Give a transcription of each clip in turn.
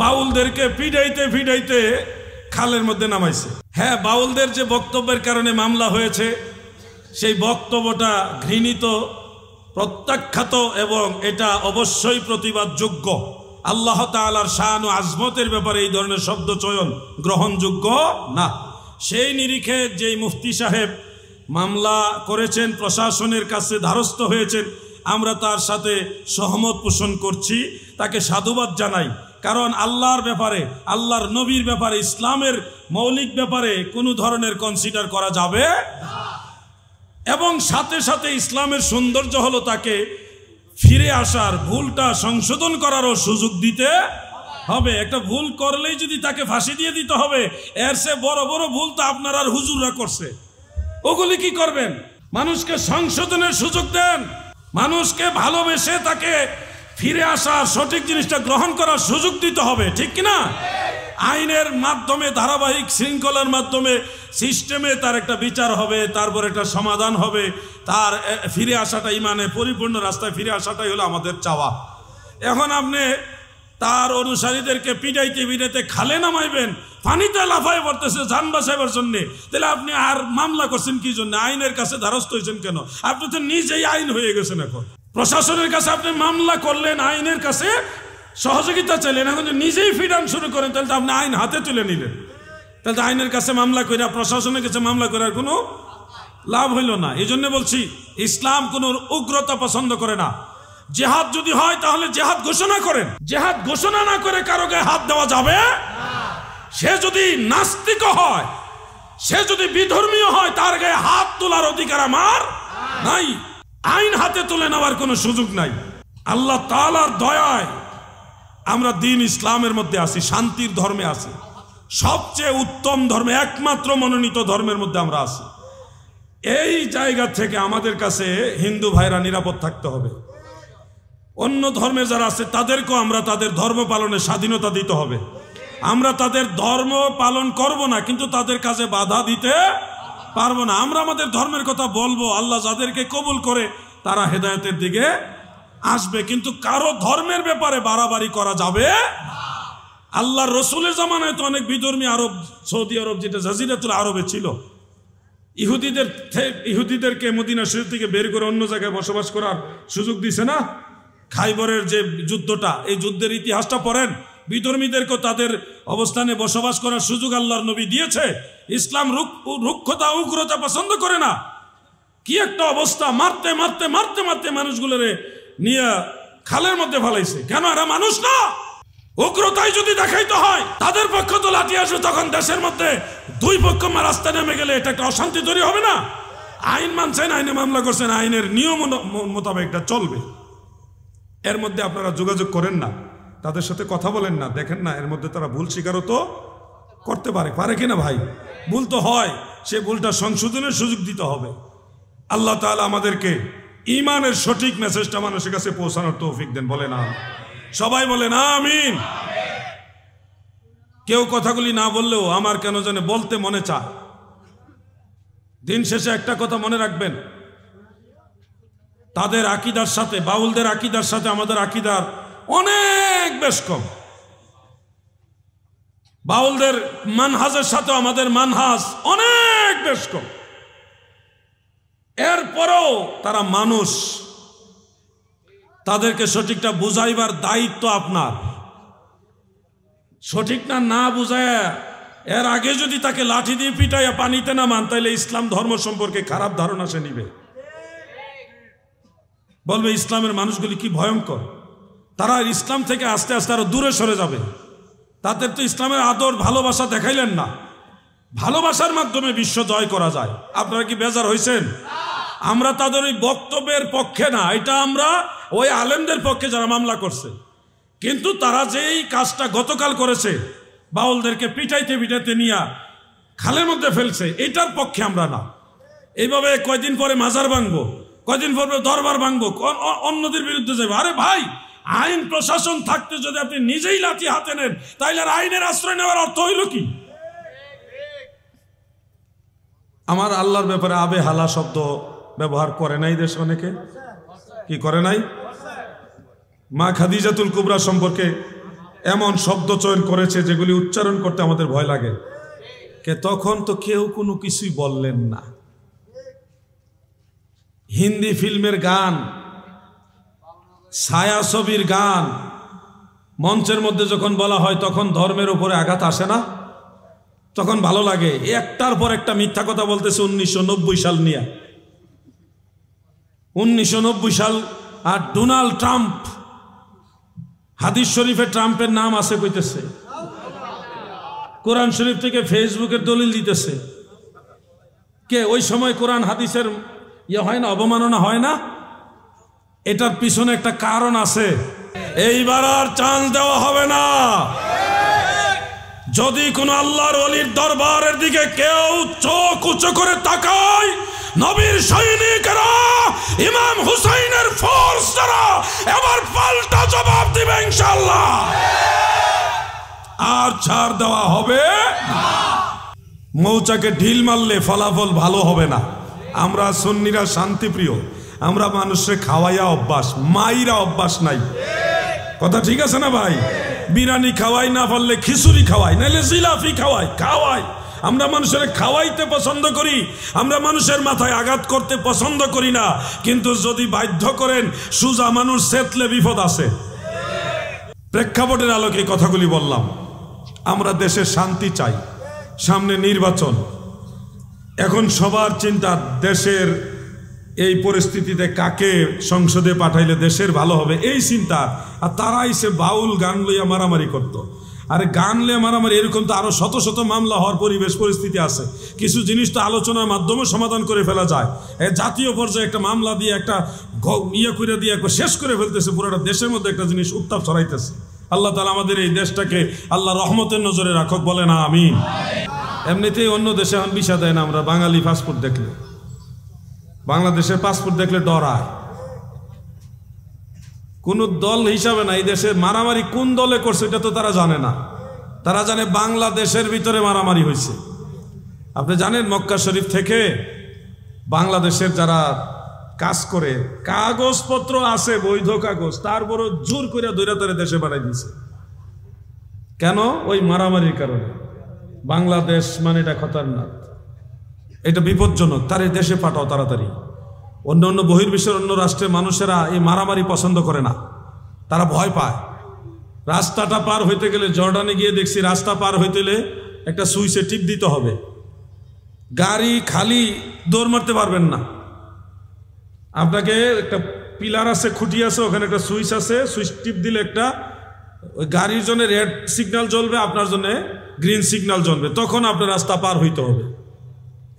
বাউলদেরকে পিটাইতে পিটাইতে খালের মধ্যে নামাইছে। হ্যাঁ, বাউলদের যে বক্তব্যের কারণে মামলা হয়েছে সেই বক্তব্যটা ঘৃণিত, প্রত্যাখ্যাত এবং এটা অবশ্যই প্রতিবাদযোগ্য। আল্লাহ তাআলার শান ও আজমতের ব্যাপারে এই ধরনের শব্দ চয়ন গ্রহণযোগ্য না। সেই নিরিখে যেই মুফতি সাহেব মামলা করেছেন, প্রশাসনের কাছে দ্বারস্থ হয়েছেন, আমরা তার সাথে সহমত পোষণ করছি, তাকে সাধুবাদ জানাই। কারণ আল্লাহর ব্যাপারে, আল্লাহর নবীর ব্যাপারে, ইসলামের মৌলিক ব্যাপারে কোনো ধরনের কনসিডার করা যাবে এবং সাথে সাথে ইসলামের সৌন্দর্য হলো তাকে ফিরে আসার, ভুলটা সংশোধন করারও সুযোগ দিতে হবে। একটা ভুল করলেই যদি তাকে ফাঁসি দিয়ে দিতে হবে, এর চেয়ে বড় বড় ভুল তো আপনার আর হুজুররা করছে, ওগুলি কি করবেন? মানুষকে সংশোধনের সুযোগ দেন, মানুষকে ভালোবেসে তাকে ফিরে আসার, সঠিক জিনিসটা গ্রহণ করার সুযোগ দিতে হবে, ঠিক কিনা? আইনের মাধ্যমে, ধারাবাহিক শৃঙ্খলার মাধ্যমে, সিস্টেমে তার একটা বিচার হবে, তারপর একটা সমাধান হবে, তার ফিরে আসাটা, ইমানে পরিপূর্ণ রাস্তায় ফিরে আসাটাই হলো আমাদের চাওয়া। এখন আপনি তার অনুসারীদেরকে পিটাইতে পিটাইতে খালে নামাইবেন, পানিতে লাফায় পড়তেছে জান বাঁচাইবার জন্য, তাহলে আপনি আর মামলা করছেন কি জন্য? আইনের কাছে দ্বারস্থ হয়েছেন কেন? আপনি তো নিজেই আইন হয়ে গেছেন। এখন প্রশাসনের কাছে আপনি মামলা করলেন, আইনের কাছে সহযোগিতা চাইলেন, এখন নিজেই ফিডান শুরু করেন, তাহলে তো আপনি আইন হাতে তুলে নিলেন। তাহলে তো আইনের কাছে মামলা করে, প্রশাসনের কাছে মামলা করার কোনো লাভ হইল না। এই জন্য বলছি, ইসলাম কোনো উগ্রতা পছন্দ করে না। জেহাদ যদি হয় তাহলে জেহাদ ঘোষণা করেন, জেহাদ ঘোষণা না করে কারো গায়ে হাত দেওয়া যাবে। সে যদি নাস্তিক হয়, সে যদি বিধর্মীয় হয়, তার গায়ে হাত তোলার অধিকার আমার নাই, আইন হাতে তুলে নেওয়ার কোনো সুযোগ নাই। আল্লাহ তাআলার দয়ায় আমরা দ্বীন ইসলামের মধ্যে আছি, শান্তির ধর্মে আছি, সবচেয়ে উত্তম ধর্মে, একমাত্র মনোনীত ধর্মের মধ্যে আমরা আছি। এই জায়গা থেকে আমাদের কাছে হিন্দু ভাইরা নিরাপদ থাকতে হবে। অন্য ধর্মে যারা আছে তাদেরকেও আমরা তাদের ধর্ম পালনের স্বাধীনতা দিতে হবে। আমরা তাদের ধর্ম পালন করব না, কিন্তু তাদের কাছে বাধা দিতে পারবো না। আমরা আমাদের ধর্মের কথা বলবো, আল্লাহ যাদেরকে কবুল করে তারা হেদায়েতের দিকে আসবে, কিন্তু কারো ধর্মের ব্যাপারে বাড়াবাড়ি করা যাবে। আল্লাহর রসুলের জামানায় তো অনেক বিধর্মী আরব, সৌদি আরব যেটা জাজিরাতুল আরবে ছিল, ইহুদিদেরকে মদিনা শরীফ থেকে বের করে অন্য জায়গায় বসবাস করার সুযোগ দিছে না? খাইবরের যে যুদ্ধটা, এই যুদ্ধের ইতিহাসটা পড়েন, বিধর্মীদেরকেও তাদের অবস্থানে বসবাস করার সুযোগ আল্লাহর নবী দিয়েছে। ইসলাম রুক্ষতা, উগ্রতা পছন্দ করে না। কি একটা অবস্থা, মারতে মারতে মারতে মারতে মানুষগুলোরে নিয়ে খালের মধ্যে ফেলাইছে। কেন? এরা মানুষ না। উগ্রতাই যদি দেখাইতে হয়, তাদের পক্ষ তো লাঠি আসবে, তখন দেশের মধ্যে দুই পক্ষ রাস্তায় নেমে গেলে এটা একটা অশান্তি তৈরি হবে না? আইন মানছেন, আইনে মামলা করছেন, আইনের নিয়ম মোতাবেক এটা চলবে। এর মধ্যে আপনারা যোগাযোগ করেন না, তাদের সাথে কথা বলেন না, দেখেন না এর মধ্যে তারা ভুল স্বীকারও তো করতে পারে কিনা? ভাই, ভুল তো হয়, সে ভুলটা সংশোধনের সুযোগ দিতে হবে। আল্লাহ তাআলা আমাদেরকে ঈমানের সঠিক মেসেজটা মানুষের কাছে পৌঁছানোর তৌফিক দেন। বলেন আমিন। সবাই বলেন আমিন। কেউ কথাগুলি না বললেও আমার কেন জানে বলতে মনে চায়। দিন শেষে একটা কথা মনে রাখবেন, তাদের আকীদার সাথে, বাউলদের আকীদার সাথে আমাদের আকীদার অনেক বেশ কম। বাউলদের মানহাজের সাথে আমাদের মানহাজ অনেক বেশ কম। এরপরেও তারা মানুষ, তাদেরকে সঠিকটা বুঝাইবার দায়িত্ব আপনার। সঠিকটা না বুঝায় এর আগে যদি তাকে লাঠি দিয়ে পিটাইয়া পানিতে নামান, তাহলে ইসলাম ধর্ম সম্পর্কে খারাপ ধারণা সে নিবে, বলবে ইসলামের মানুষগুলি কি ভয়ঙ্কর। তারা ইসলাম থেকে আস্তে আস্তে আরো দূরে সরে যাবে। তাদের তো ইসলামের আদর ভালোবাসা দেখাইলেন না। ভালোবাসার মাধ্যমে বিশ্ব জয় করা যায়। আপনারা কি বেজার হয়েছেন? আমরা তাদের ওই বক্তব্যের পক্ষে না, এটা আমরা ওই আলেমদের পক্ষে যারা মামলা করছে। কিন্তু তারা যে এই কাজটা গতকাল করেছে, বাউলদেরকে পিটাইতে পিটাইতে নিয়ে খালের মধ্যে ফেলছে, এটার পক্ষে আমরা না। এইভাবে কয়দিন পরে মাজার ভাঙবো, কয়দিন পরে দরবার ভাঙবো, অন্যদের বিরুদ্ধে যাবো। আরে ভাই, আইন প্রশাসন থাকতে যদি আপনি নিজেই লাঠি হাতে নেন, তাইলে আর আইনের আশ্রয় নেওয়ার অর্থ হইল কি? আমার আল্লাহর ব্যাপারে আবে হালা শব্দ ব্যবহার করে নাই দেশ অনেকে, কি করে নাই? মা খাদিজাতুল কুবরা সম্পর্কে এমন শব্দ চয়ন করেছে যেগুলি উচ্চারণ করতে আমাদের ভয় লাগে। তখন তো কেউ কোনো কিছুই বললেন না। হিন্দি ফিল্মের গান, ছায়াছবির গান মঞ্চের মধ্যে যখন বলা হয় তখন ধর্মের উপরে আঘাত আসে না? তখন ভালো লাগে। একটার পর একটা মিথ্যা কথা বলতেছে 1990 সাল নিয়ে। 1990 সাল। আর ডোনাল্ড ট্রাম্প, হাদিস শরীফে ট্রাম্পের নাম আছে কইতেছে, কোরআন শরীফ থেকে ফেসবুকের দলিল দিতেছে। কে ওই সময় কোরআন হাদিসের ইয়ে হয় না, অবমাননা হয় না? এটার পিছনে একটা কারণ আছে। এইবার আর চান্স দেওয়া হবে না। যদি কোনো আল্লাহর ওলির দরবারের দিকে কেউ চোখ উঁচু করে তাকায়, নবীর সৈনিকেরা, ইমাম হুসাইনের ফোর্স যারা, এবার পাল্টা জবাব দিবে ইনশাআল্লাহ। আর ছাড় দেওয়া হবে না। মৌচাকে ঢিল মারলে ফলাফল ভালো হবে না। আমরা সুন্নিরা শান্তিপ্রিয়, আমরা মানুষে খাওয়াইয়া অভ্যাস, মাইরা অভ্যাস নাই। কথা ঠিক আছে না ভাই? বিরিয়ানি খাওয়াই, না পারলে খিচুড়ি খাওয়াই, নাহলে জিলাপি খাওয়াই। আমরা মানুষের খাওয়াইতে পছন্দ করি, আমরা মানুষের মাথায় আঘাত করতে পছন্দ করি না। কিন্তু যদি বাধ্য করেন, সুজা মানুষ সেতলে বিপদ আছে। প্রেক্ষাপটের আলোকে কথাগুলি বললাম। আমরা দেশে শান্তি চাই, সামনে নির্বাচন। এখন সবার চিন্তা দেশের এই পরিস্থিতিতে কাকে সংসদে পাঠাইলে দেশের ভালো হবে, এই চিন্তা। আর তারাই সে বাউল গান লইয়া মারামারি করত। আরে গান লইয়া মারামারি, এরকম তো আরো শত শত মামলা হওয়ার পরিবেশ পরিস্থিতি আছে। কিছু জিনিস তো আলোচনার মাধ্যমে সমাধান করে ফেলা যায়। জাতীয় পর্যায়ে একটা মামলা দিয়ে একটা ইয়ে করে দিয়ে শেষ করে ফেলতেছে, পুরোটা দেশের মধ্যে একটা জিনিস উত্তাপ ছড়াইতেছে। আল্লাহ তাআলা আমাদের এই দেশটাকে আল্লাহ রহমতের নজরে রাখক, বলে না আমিন। এমনিতেই অন্য দেশে এখন ভিসা দেয় না। আমরা বাঙালি পাসপোর্ট দেখলে, বাংলাদেশের পাসপোর্ট দেখলে ডরায়। কোন দল হিসাবে না, এই দেশে মারামারি কোন দলে করছে এটা তো তারা জানে না। তারা জানে বাংলাদেশের ভিতরে মারামারি হয়েছে। আপনি জানেন মক্কা শরীফ থেকে বাংলাদেশের যারা কাজ করে, কাগজপত্র আছে, বৈধ কাগজ, তারপরও জোর করে দৈরা তারে দেশে বাড়াই দিয়েছে। কেন? ওই মারামারির কারণে। বাংলাদেশ মানে এটা খতরনাক, এটা বিপজ্জনক, তার এই দেশে পাঠাও তাড়াতাড়ি। অন্য বহির্বিশ্বের অন্য রাষ্ট্রের মানুষেরা এই মারামারি পছন্দ করে না, তারা ভয় পায়। রাস্তাটা পার হইতে গেলে, জর্ডানে গিয়ে দেখছি রাস্তা পার হইতে গেলে একটা সুইচে টিপ দিতে হবে। গাড়ি খালি দৌড় মারতে পারবেন না। আপনাকে একটা পিলার আছে, খুঁটি আছে, ওখানে একটা সুইচ আছে, সুইচ টিপ দিলে একটা ওই গাড়ির জন্য রেড সিগন্যাল জ্বলবে, আপনার জন্য গ্রিন সিগন্যাল জ্বলবে, তখন আপনার রাস্তা পার হইতে হবে।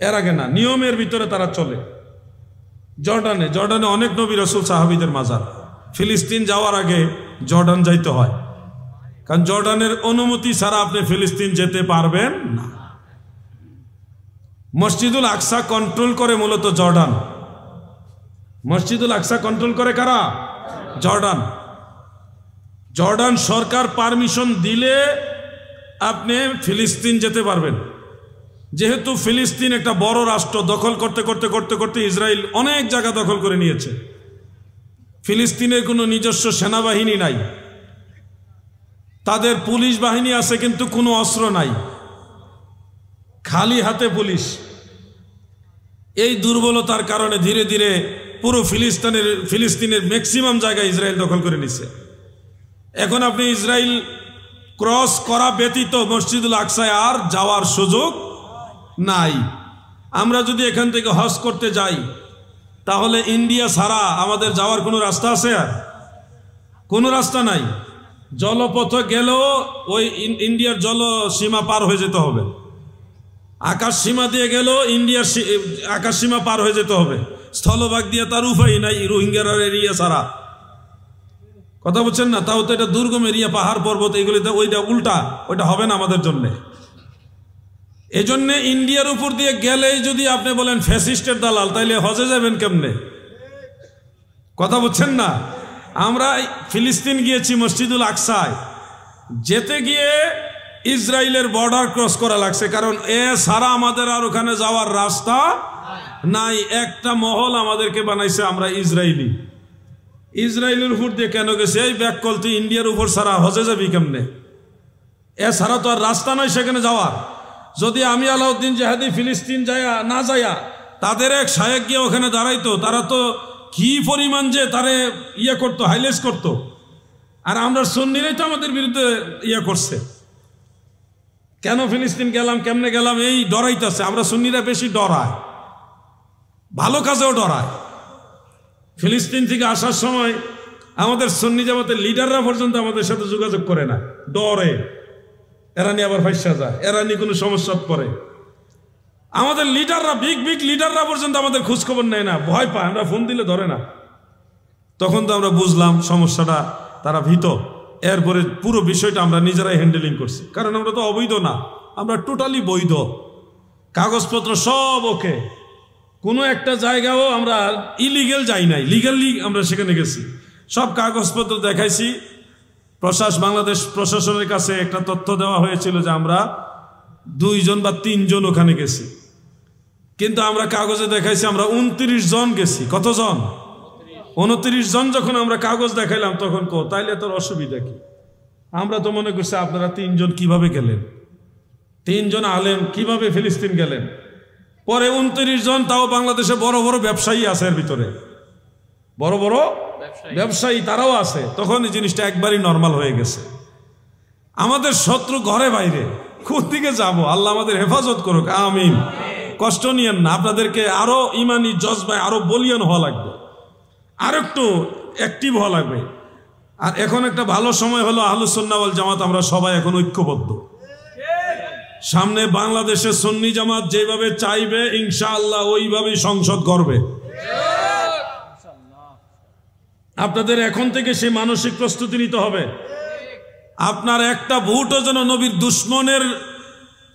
এর আগে না, নিয়মের ভিতরে তারা চলে। জর্ডানে অনেক নবী রাসূল সাহাবীদের মাজার। ফিলিস্তিন যাওয়ার আগে জর্ডান যাইতে হয়, কারণ জর্ডানের অনুমতি ছাড়া আপনি ফিলিস্তিন যেতে পারবেন না। মসজিদুল আকসা কন্ট্রোল করে মূলত জর্ডান। মসজিদুল আকসা কন্ট্রোল করে কারা? জর্ডান সরকার পারমিশন দিলে আপনি ফিলিস্তিন যেতে পারবেন। যেহেতু ফিলিস্তিন একটা বড় রাষ্ট্র, দখল করতে করতে করতে করতে ইসরায়েল অনেক জায়গা দখল করে নিয়েছে। ফিলিস্তিনের কোনো নিজস্ব সেনাবাহিনী নাই, তাদের পুলিশ বাহিনী আছে কিন্তু কোনো অস্ত্র নাই, খালি হাতে পুলিশ। এই দুর্বলতার কারণে ধীরে ধীরে পুরো ফিলিস্তিনের ম্যাক্সিমাম জায়গা ইসরায়েল দখল করে নিছে। এখন আপনি ইসরায়েল ক্রস করা ব্যতীত মসজিদুল আকসায় আর যাওয়ার সুযোগ নাই। আমরা যদি এখান থেকে হজ করতে যাই, তাহলে ইন্ডিয়া ছাড়া আমাদের যাওয়ার কোনো রাস্তা আছে? আর কোনো রাস্তা নাই। জলপথ গেলেও ওই ইন্ডিয়ার জল সীমা পার হয়ে যেতে হবে, আকাশ সীমা দিয়ে গেলেও ইন্ডিয়ার আকাশ সীমা পার হয়ে যেতে হবে। স্থলভাগ দিয়ে তার উপায় নাই, রোহিঙ্গার এরিয়া ছাড়া। কথা বলছেন না? তাও তো এটা দুর্গম এরিয়া, পাহাড় পর্বত, এগুলিতে ওইটা উল্টা, ওইটা হবে না আমাদের জন্য। এজন্য ইন্ডিয়ার উপর দিয়ে গেলেই যদি আপনি বলেন ফ্যাসিস্টের দালাল, তাইলে হজে যাবেন কেমনে? কথা বলছেন না? আমরা ফিলিস্তিন গিয়েছি মসজিদুল আকসায়, যেতে গিয়ে ইসরায়েলের বর্ডার ক্রস করা লাগছে, কারণ এ ছাড়া আমাদের আর ওখানে যাওয়ার রাস্তা নাই। একটা মহল আমাদেরকে বানাইছে আমরা ইসরায়েলি। ইসরায়েলের উপর দিয়ে কেন গেছে? এই ব্যাক কল তুই ইন্ডিয়ার উপর ছাড়া হজে যাবি কেমনে? এছাড়া তো আর রাস্তা নয় সেখানে যাওয়ার। যদি আমি আলাউদ্দিন জাহাদি ফিলিস্তিন যায়া না যায়া তাদের এক শায়েক গিয়ে ওখানে দাঁড়াইতো, তারা তো কি পরিমাণ যে তারে ইয়ে করতো, হাইলেস করতো। আর আমরা সুন্নিরাই তো আমাদের বিরুদ্ধে ইয়ে করছে। কেন ফিলিস্তিন গেলাম, কেমনে গেলাম, এই ডরাইতেছে। আমরা সুন্নিরা বেশি ডরায়, ভালো কাজেও ডরায়। ফিলিস্তিন থেকে আসার সময় আমাদের সুন্নি জামাতের লিডাররা পর্যন্ত আমাদের সাথে যোগাযোগ করে না, ডরে। এরা নিয়ে আবার ফাইসা যায়, এরা নিয়ে কোনো সমস্যা পড়ে। আমাদের লিডাররা, বিগ লিডাররা পর্যন্ত আমাদের খোঁজখবর নেয় না, ভয় পায়। আমরা ফোন দিলে ধরে না। তখন তো আমরা বুঝলাম সমস্যাটা, তারা ভীত। এরপরে পুরো বিষয়টা আমরা নিজেরাই হ্যান্ডেলিং করছি, কারণ আমরা তো অবৈধ না, আমরা টোটালি বৈধ, কাগজপত্র সব ওকে। কোনো একটা জায়গাও আমরা ইলিগেল যাই নাই, লিগালি আমরা সেখানে গেছি, সব কাগজপত্র দেখাইছি। বাংলাদেশ প্রশাসনের কাছে একটা তথ্য দেওয়া হয়েছিল যে আমরা 2 জন বা 3 জন ওখানে গেছি, কিন্তু আমরা কাগজে দেখাইছি আমরা 29 জন গেছি। কতজন? 29 জন। যখন আমরা কাগজ দেখাইলাম তখন তাইলে তোর অসুবিধা কি? আমরা তো মনে করছি আপনারা 3 জন কিভাবে গেলেন, 3 জন আলেম কিভাবে ফিলিস্তিন গেলেন? পরে 29 জন, তাও বাংলাদেশে বড় বড় ব্যবসায়ী আছে, এর ভিতরে বড় বড় ব্যবসায়ী তারাও আছে। তখন এই জিনিসটা একবারই নর্মাল হয়ে গেছে। আমাদের শত্রু ঘরে বাইরে, কোন দিকে যাব? আল্লাহ আমাদের হেফাজত করুক, আমিন। কষ্ট নিয়েন না, আপনাদেরকে আরো ইমানি জজবায় আরো বলিয়ান হওয়া লাগবে, আর একটু অ্যাক্টিভ হওয়া লাগবে। আর এখন একটা ভালো সময় হলো, আহলুস সুন্নাহ ওয়াল জামাত আমরা সবাই এখন ঐক্যবদ্ধ। সামনে বাংলাদেশের সুন্নি জামাত যেভাবে চাইবে ইনশাআল্লাহ ওইভাবেই সংসদ গড়বে। আপনাদের এখন থেকে সেই মানসিক প্রস্তুতি নিতে হবে। আপনার একটা ভোটও যেন নবীর দুশ্মনের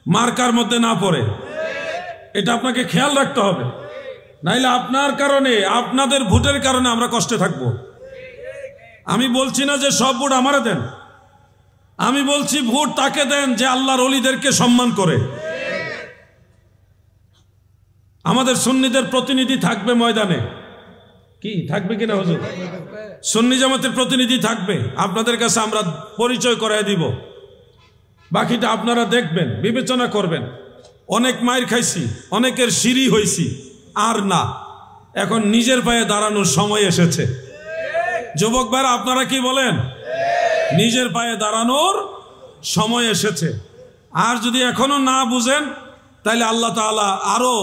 মার্কার মধ্যে না পড়ে, এটা আপনাকে খেয়াল রাখতে হবে। নাইলে আপনার কারণে, আপনাদের ভোটের কারণে আমরা কষ্টে থাকব। আমি বলছি না যে সব ভোট আমারে দেন, আমি বলছি ভোট তাকে দেন যে আল্লাহর ওলিদেরকে সম্মান করে। আমাদের সুন্নিদের প্রতিনিধি থাকবে ময়দানে, কি থাকবে কিনা হুজুর? সুন্নি জামাতের প্রতিনিধি থাকবে, আপনাদের কাছে আমরা পরিচয় করায় দিব। বাকিটা আপনারা দেখবেন, বিবেচনা করবেন। অনেক মায়ের খাইছি, অনেকের সিঁড়ি হইছি, আর না, এখন নিজের পায়ে দাঁড়ানোর সময় এসেছে। যুবক ভাইরা আপনারা কি বলেন? নিজের পায়ে দাঁড়ানোর সময় এসেছে। আর যদি এখনো না বুঝেন, তাহলে আল্লাহ তাআলা আরো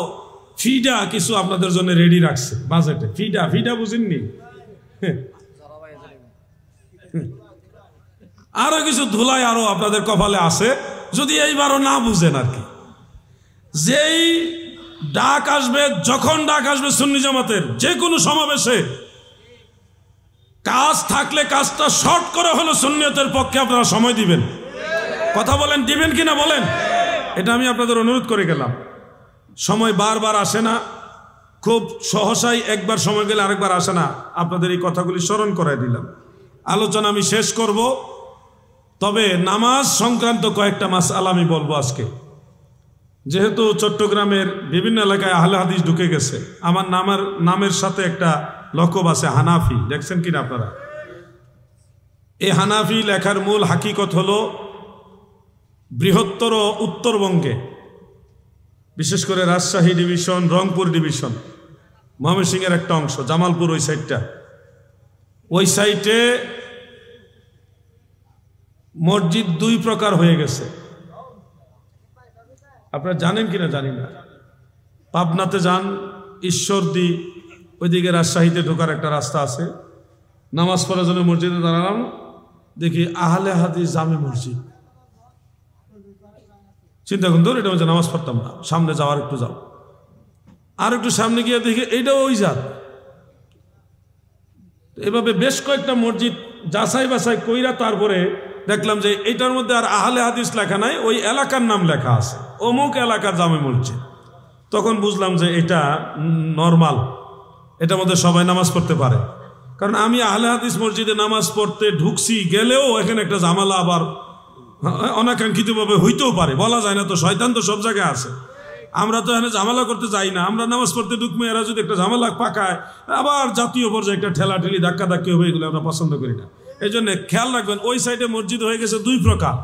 ফিডা কিছু আপনাদের জন্য রেডি রাখছে বাজেটে। ফিডা বুঝেননি? আরো কিছু ধুলাই আরো আপনাদের কপালে আছে, যদি এইবারও না বুঝেন আর কি। যেই ডাক আসবে, যখন ডাক আসবে সুন্নি জামাতের যে কোনো সমাবেশে, কাজ থাকলে কাজটা শর্ট করে হলো সুন্নিয়তের পক্ষে আপনারা সময় দিবেন। কথা বলেন, দিবেন কিনা বলেন? এটা আমি আপনাদের অনুরোধ করে গেলাম। সময় বারবার আসে না, খুব সহসাই একবার সময় গেলে আরেকবার আসে না। আপনাদের এই কথাগুলি স্মরণ করাই দিলাম। আলোচনা আমি শেষ করব, তবে নামাজ সংক্রান্ত কয়েকটা মাসআলা আমি বলবো আজকে। যেহেতু চট্টগ্রামের বিভিন্ন এলাকায় আহলে হাদিস ঢুকে গেছে, আমার নামের সাথে একটা লকব আছে হানাফি, দেখছেন কিনা আপনারা? এই হানাফি লেখার মূল হাকিকত হলো বৃহত্তর উত্তরবঙ্গে, বিশেষ করে রাজশাহী ডিভিশন, রংপুর ডিভিশন, ময়মনসিংহের একটা অংশ, জামালপুর ওই সাইডটা, ওই সাইডে মসজিদ 2 প্রকার হয়ে গেছে। আপনারা জানেন কিনা জানি না। পাবনাতে যান, ঈশ্বরদী, ওইদিকে রাজশাহীতে ঢোকার একটা রাস্তা আছে। নামাজ পড়ার জন্য মসজিদে দাঁড়ালাম, দেখি আহলে হাদিস জামে মসজিদ। চিন্তা করুন, ধর এটা হচ্ছে নামাজ পড়তাম না, সামনে যাওয়ার একটু যাও, আর একটু সামনে গিয়ে দেখি এইটাও ওই জাত। এভাবে বেশ কয়েকটা মসজিদ যাচাই বাছাই কইরা তারপরে দেখলাম যে এইটার মধ্যে আর আহলে হাদিস লেখা নাই, ওই এলাকার নাম লেখা আছে, অমুক এলাকার জামে মসজিদ। তখন বুঝলাম যে এটা নর্মাল, এটার মধ্যে সবাই নামাজ পড়তে পারে। কারণ আমি আহলে হাদিস মসজিদে নামাজ পড়তে ঢুকছি, গেলেও এখানে একটা ঝামেলা আবার অনাকাঙ্ক্ষিতভাবে হইতেও পারে, বলা যায় না তো, শয়তান তো সব জায়গায় আছে। আমরা তো এখানে ঝামেলা করতে যাই না, আমরা নামাজ পড়তে ঢুকবো, এরা যদি একটা ঝামেলা পাকায় আবার জাতীয় পর্যায়ে একটা ঠেলাঠেলি ধাক্কাধাক্কি হবে, এগুলো আমরা পছন্দ করি না। এই জন্য খেয়াল রাখবেন, ওই সাইডে মসজিদ হয়ে গেছে দুই প্রকার,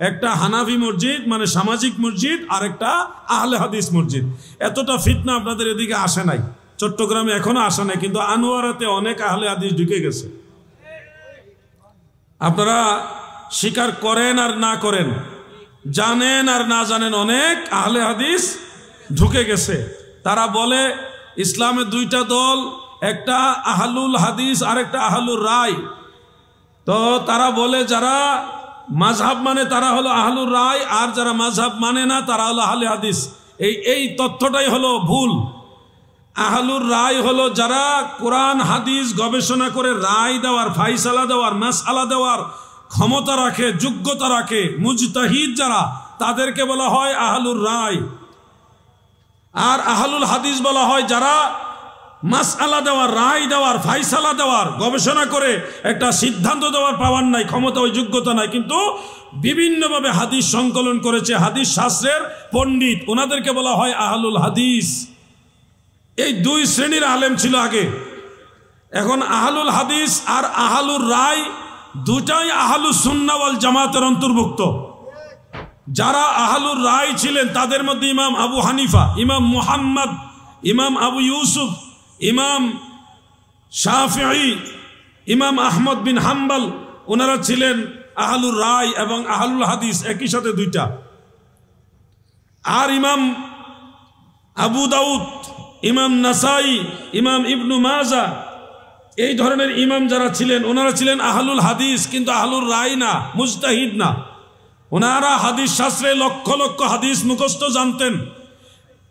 একটা হানাফি মসজিদ মানে সামাজিক মসজিদ, আর একটা আহলে হাদিস মসজিদ। এতটা ফিতনা আপনাদের এদিকে আসে নাই, চট্টগ্রামে এখনো আসে নাই, কিন্তু আনোয়ারাতে অনেক আহলে হাদিস ঢুকে গেছে। আপনারা স্বীকার করেন আর না করেন, জানেন আর না জানেন, অনেক আহলে হাদিস ঢুকে গেছে। তারা বলে ইসলামের দুইটা দল, একটা আহলুল হাদিস আর একটা আহলুর রায়। তো তারা বলে যারা মাযহাব মানে তারা হলো আহলুর রায়, আর যারা মাযহাব মানে না তারা হলো আহলে হাদিস। এই তথ্যটাই হলো ভুল। আহলুর রায় হলো যারা কোরআন হাদিস গবেষণা করে রায় দেওয়ার, ফাইসালা দেওয়ার, মাসআলা দেওয়ার ক্ষমতা রাখে, যোগ্যতা রাখে, মুজতাহিদ যারা, তাদেরকে বলা হয় আহলুর রায়। আর আহলুল হাদিস বলা হয় যারা মাসআলা দেওয়ার, রায় দেওয়ার, ফাইসালা দেওয়ার, গবেষণা করে একটা সিদ্ধান্ত দেওয়ার পাওয়ার নাই, ক্ষমতা ওই যোগ্যতা নাই, কিন্তু বিভিন্নভাবে হাদিস সংকলন করেছে, হাদিস শাস্ত্রের পণ্ডিত, ওনাদেরকে বলা হয় আহলুল হাদিস। এই দুই শ্রেণীর আলেম ছিল আগে। এখন আহলুল হাদিস আর আহলুর রায় দুটাই আহলুস সুন্নাহ ওয়াল জামাতের অন্তর্ভুক্ত। যারা আহলুর রায় ছিলেন তাদের মধ্যে ইমাম আবু হানিফা, ইমাম মুহাম্মদ, ইমাম আবু ইউসুফ, ইমাম শাফিঈ, ইমাম আহমদ বিন হাম্বল, ওনারা ছিলেন আহলুর রায় এবং আহলুল হাদিস একই সাথে দুইটা। আর ইমাম আবু দাউদ, ইমাম নাসাই, ইমাম ইবনু মাজা, এই ধরনের ইমাম যারা ছিলেন ওনারা ছিলেন আহলুল হাদিস, কিন্তু আহলুর রায় না, মুজতাহিদ না। ওনারা হাদিস শাস্ত্রে লক্ষ লক্ষ হাদিস মুখস্থ জানতেন,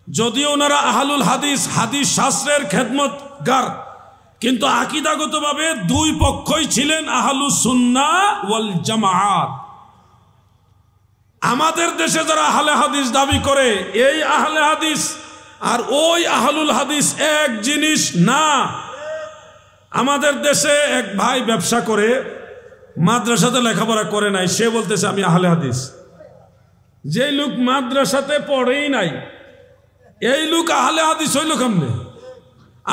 যদিও ওনারা আহলুল হাদিস, হাদিস শাস্ত্রের খেদমতগার, কিন্তু আকীদাগতভাবে দুই পক্ষই ছিলেন আহলুস সুন্নাহ ওয়াল জামাআত। আমাদের দেশে যারা আহলে হাদিস দাবি করে, এই আহলে হাদিস আর ওই আহলুল হাদিস এক জিনিস না। আমাদের দেশে এক ভাই ব্যবসা করে, মাদ্রাসাতে লেখাপড়া করে নাই, সে বলতেছে আমি আহলে হাদিস। যে লোক মাদ্রাসাতে পড়েই নাই, এই লোক আহলে হাদিস হইল কেমনে?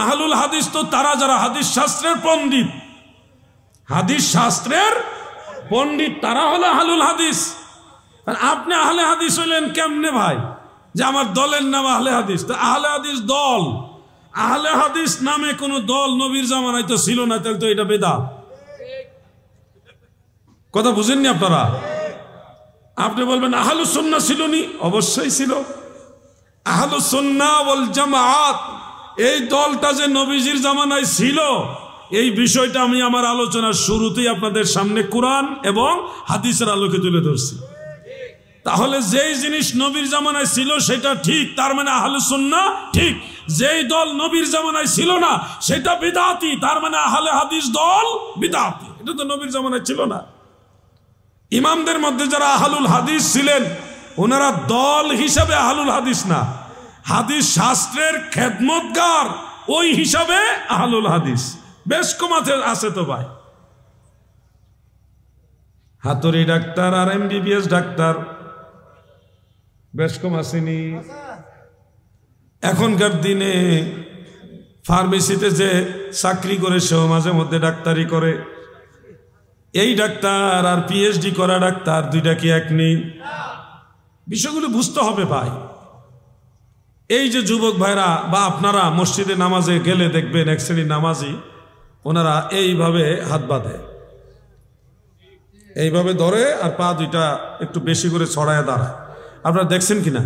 আহলুল হাদিস তো তারা যারা হাদিস শাস্ত্রের পণ্ডিত, হাদিস শাস্ত্রের পণ্ডিত, তারা হলো আহলুল হাদিস। আর আপনি আহলে হাদিস হইলেন কেমনে ভাই? যে আমার দলের নাম আহলে হাদিস। তো আহলে হাদিস দল, আহলে হাদিস নামে কোনো দল নবীর জামানায় তো ছিল না, তাহলে তো এটা বেদাত। কথা বুঝেননি আপনারা? আপনি বলবেন আহলুস সুন্নাহ ছিল নি? অবশ্যই ছিল। আহলুস সুন্নাহ ওয়াল জামাআত, এই দলটা যে নবীজির জামানায় ছিল, এই বিষয়টা আমি আমার আলোচনার শুরুতেই আপনাদের সামনে কোরআন এবং হাদিসের আলোকে তুলে ধরছি। তাহলে যেই জিনিস নবীর জামানায় ছিল সেটা ঠিক, তার মানে আহলুস সুন্নাহ ঠিক। যেই দল নবীর জামানায় ছিল না সেটা বিদআতি, তার মানে আহলে হাদিস দল বিদআতি। এটা তো নবীর জামানায় ছিল না। ইমামদের মধ্যে যারা আহলুল হাদিস ছিলেন, ওনারা দল হিসাবে আহলুল হাদিস না, হাদিস শাস্ত্রের খেদমতগার, ওই হিসাবে আহলুল হাদিস। বেশ কমাতে আছে তো ভাই, হাতুড়ি ডাক্তার আর এমবিবিএস ডাক্তার বেশ কম আসেনি। এখনকার দিনে ফার্মেসিতে যে চাকরি করে সেও মাঝে মধ্যে ডাক্তারি করে। এই ডাক্তার আর পিএইচডি করা ডাক্তার দুইটা কি এক নেই? বিষয়গুলো বুঝতে হবে ভাই। এই যে যুবক ভাইরা বা আপনারা মসজিদে নামাজে গেলে দেখবেন এক শ্রেণীর নামাজি, ওনারা এইভাবে হাত বাঁধে, এইভাবে ধরে আর পা দুইটা একটু বেশি করে ছড়ায় দাঁড়ায়। আপনারা দেখছেন কিনা?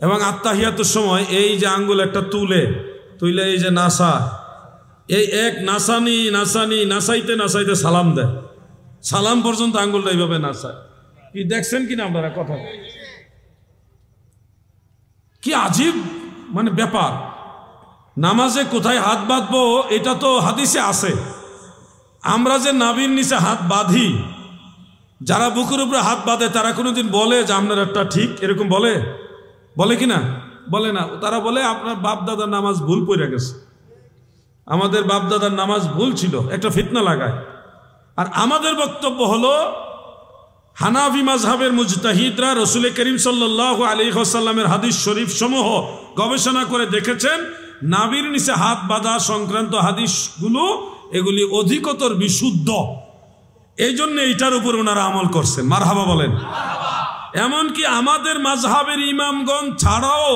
এবং আত্তাহিয়াতুর সময় এই যে আঙ্গুল একটা তুলে এই যে নাসা, এই এক নাসানি নাসানি নাসাইতে নাসাইতে সালাম দেয়, সালাম পর্যন্ত আঙ্গুলটা এইভাবে নাসায়। কি দেখছেন কিনা আপনারা? কথা কি আজীব মানে ব্যাপার। নামাজে কোথায় হাত বাঁধবো এটা তো হাদিসে আছে। আমরা যে নাভির নিচে হাত বাঁধি, যারা বুকের উপরে হাত বাঁধে তারা কোনোদিন বলে যে আপনার একটা ঠিক এরকম বলে? বলে কিনা? বলে না। তারা বলে আপনার বাপ দাদার নামাজ ভুল পড়ে গেছে, আমাদের বাপ দাদার নামাজ ভুল ছিল, একটা ফিতনা লাগায়। আর আমাদের বক্তব্য হলো হানাফি মাযহাবের মুজতাহিদরা রাসূল করিম সাল্লাল্লাহু আলাইহি ওয়াসাল্লামের হাদিস শরীফ সমূহ গবেষণা করে দেখেছেন নাভির নিচে হাত বাঁধা সংক্রান্ত হাদিসগুলো এগুলি অধিকতর বিশুদ্ধ, এই জন্য এইটার উপর ওনারা আমল করছেন। মারহাবা বলেন। এমনকি আমাদের মাযহাবের ইমামগণ ছাড়াও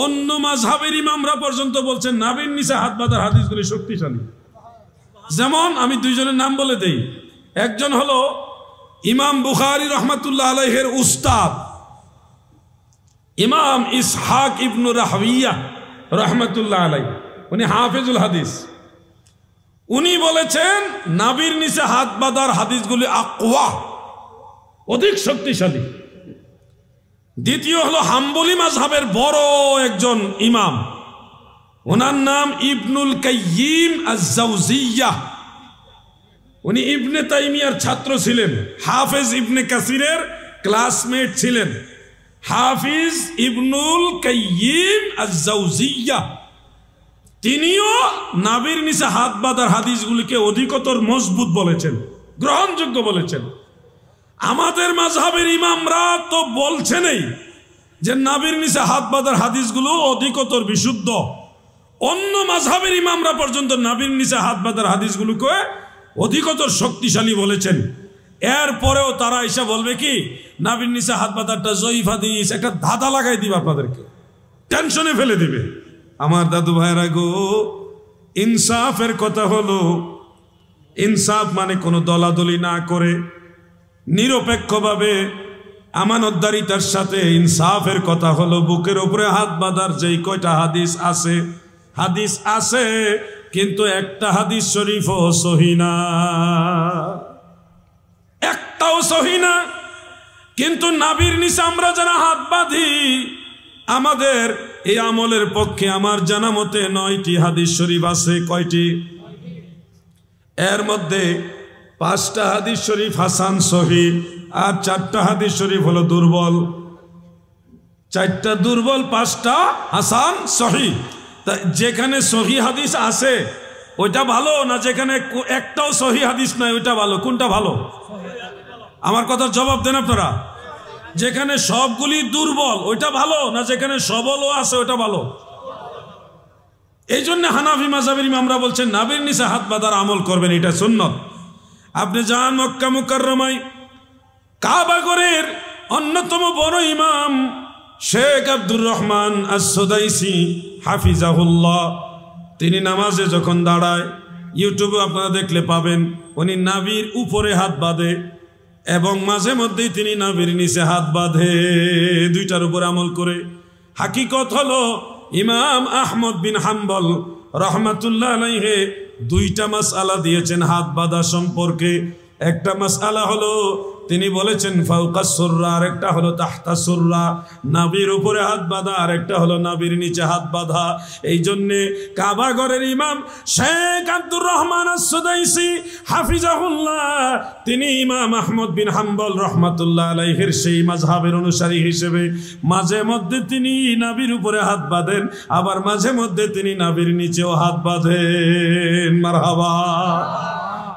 অন্য মাযহাবের ইমামরা পর্যন্ত বলছেন নাভির নিচে হাত বাঁধার হাদিসগুলি শক্তিশালী। যেমন আমি দুইজনের নাম বলে দেই, একজন হলো ইমাম বুখারী রহমাতুল্লাহ আলাইহির উস্তাদ ইমাম ইসহাক ইবনে রাহওয়িয়া রহমাতুল্লাহ আলাইহি, উনি হাফেজুল হাদিস। উনি বলেছেন নাভির নিচে হাত বাঁধার হাদিসগুলি আকওয়া, অধিক শক্তিশালী। দ্বিতীয় হলো হাম্বলি মাযহাবের বড় একজন ইমাম, ওনার নাম ইবনুল কাইয়িম আজ-জাওজিয়্যাহ। উনি ইবনে তাইমিয়ার ছাত্র ছিলেন, হাফেজ ইবনে কাসিরের ক্লাসমেট ছিলেন। হাফিজ ইবনুল কাইয়িম আজ-জাওজিয়্যাহ তিনিও নাভির নিচে হাত বাঁধার হাদিসগুলিকে অধিকতর মজবুত বলেছেন, গ্রহণযোগ্য বলেছেন। আমাদের মাযহাবের ইমামরা তো বলছেনই যে নাভির নিচে হাত বাঁধার হাদিসগুলো অধিকতর বিশুদ্ধ, অন্য মাযহাবের ইমামরা পর্যন্ত নাভির নিচে হাত বাঁধার হাদিসগুলোকে অধিকতর শক্তিশালী বলেছেন। এরপরেও তারা এসে বলবে কি নাভির নিচে হাত বাঁধারটা জয়ীফ হাদিস, একটা ধাঁধা লাগাই দিবে, আপনাদেরকে টেনশনে ফেলে দিবে। আমার দাদু ভাইরা গো, ইনসাফের কথা হলো, ইনসাফ মানে কোনো দলাদলি না করে নিরপেক্ষভাবে আমানতদারিতার সাথে ইনসাফের কথা হলো বুকের উপরে হাত বাঁধার যেই কয়টা হাদিস আছে কিন্তু একটা হাদিস শরীফও সহি না, একটাও সহি না। কিন্তু নাভির নিচে আমরা যারা হাত বাঁধি, আমাদের এই আমলের পক্ষে আমার জানা মতে 9টি হাদিস শরীফ আছে। কয়টি? এর মধ্যে 5টা হাদিস শরীফ হাসান সহিহ, আর 4টা হাদিস শরীফ হলো দুর্বল। 4টা দুর্বল, 5টা হাসান সহিহ। তা যেখানে সহিহ হাদিস আছে ওইটা ভালো না যেখানে একটাও সহিহ হাদিস নাই ওইটা ভালো? কোনটা ভালো? আমার কথার জবাব দেন আপনারা। যেখানে সবগুলি দুর্বল ওইটা ভালো না যেখানে সবলও আছে ওইটা ভালো? এই জন্য হানাফি মাযহাবের ইমামরা বলছেন নাভির নিচে হাত বাঁধার আমল করবেন, এটা সুন্নত। আপনি যান মক্কা মুকাররমায়, কাবা ঘরের অন্যতম বড় ইমাম শেখ আব্দুর রহমান আস-সুদাইসি হাফিজাহুল্লাহ, তিনি নামাজে যখন দাঁড়ায়, ইউটিউবে আপনারা দেখলে পাবেন, উনি নাভির উপরে হাত বাঁধে এবং মাঝে মধ্যেই তিনি নাভির নিচে হাত বাঁধে, দুইটার উপর আমল করে। হাকিকত হলো ইমাম আহমদ বিন হাম্বল রহমাতুল্লাহ আলাইহি 2টা মাসআলা দিয়েছেন হাত বাঁধা সম্পর্কে। একটা মাসআলা হলো তিনি বলেছেন ফাওকাস সুররা, আর একটা হলো তাহতা সুররা, নাভির উপরে হাত বাঁধা, আর একটা হলো নাভির নিচে হাত বাঁধা। এই জন্যে কাবা ঘরের ইমাম শেখ আব্দুর রহমান আস-সুদাইসি হাফিজাহুল্লাহ, তিনি ইমাম আহমদ বিন হাম্বল রহমাতুল্লাহ আলাইহির সেই মাযহাবের অনুসারী হিসেবে মাঝে মধ্যে তিনি নাভির উপরে হাত বাঁধেন, আবার মাঝে মধ্যে তিনি নাভির নিচেও হাত বাঁধেন। মারহাবা।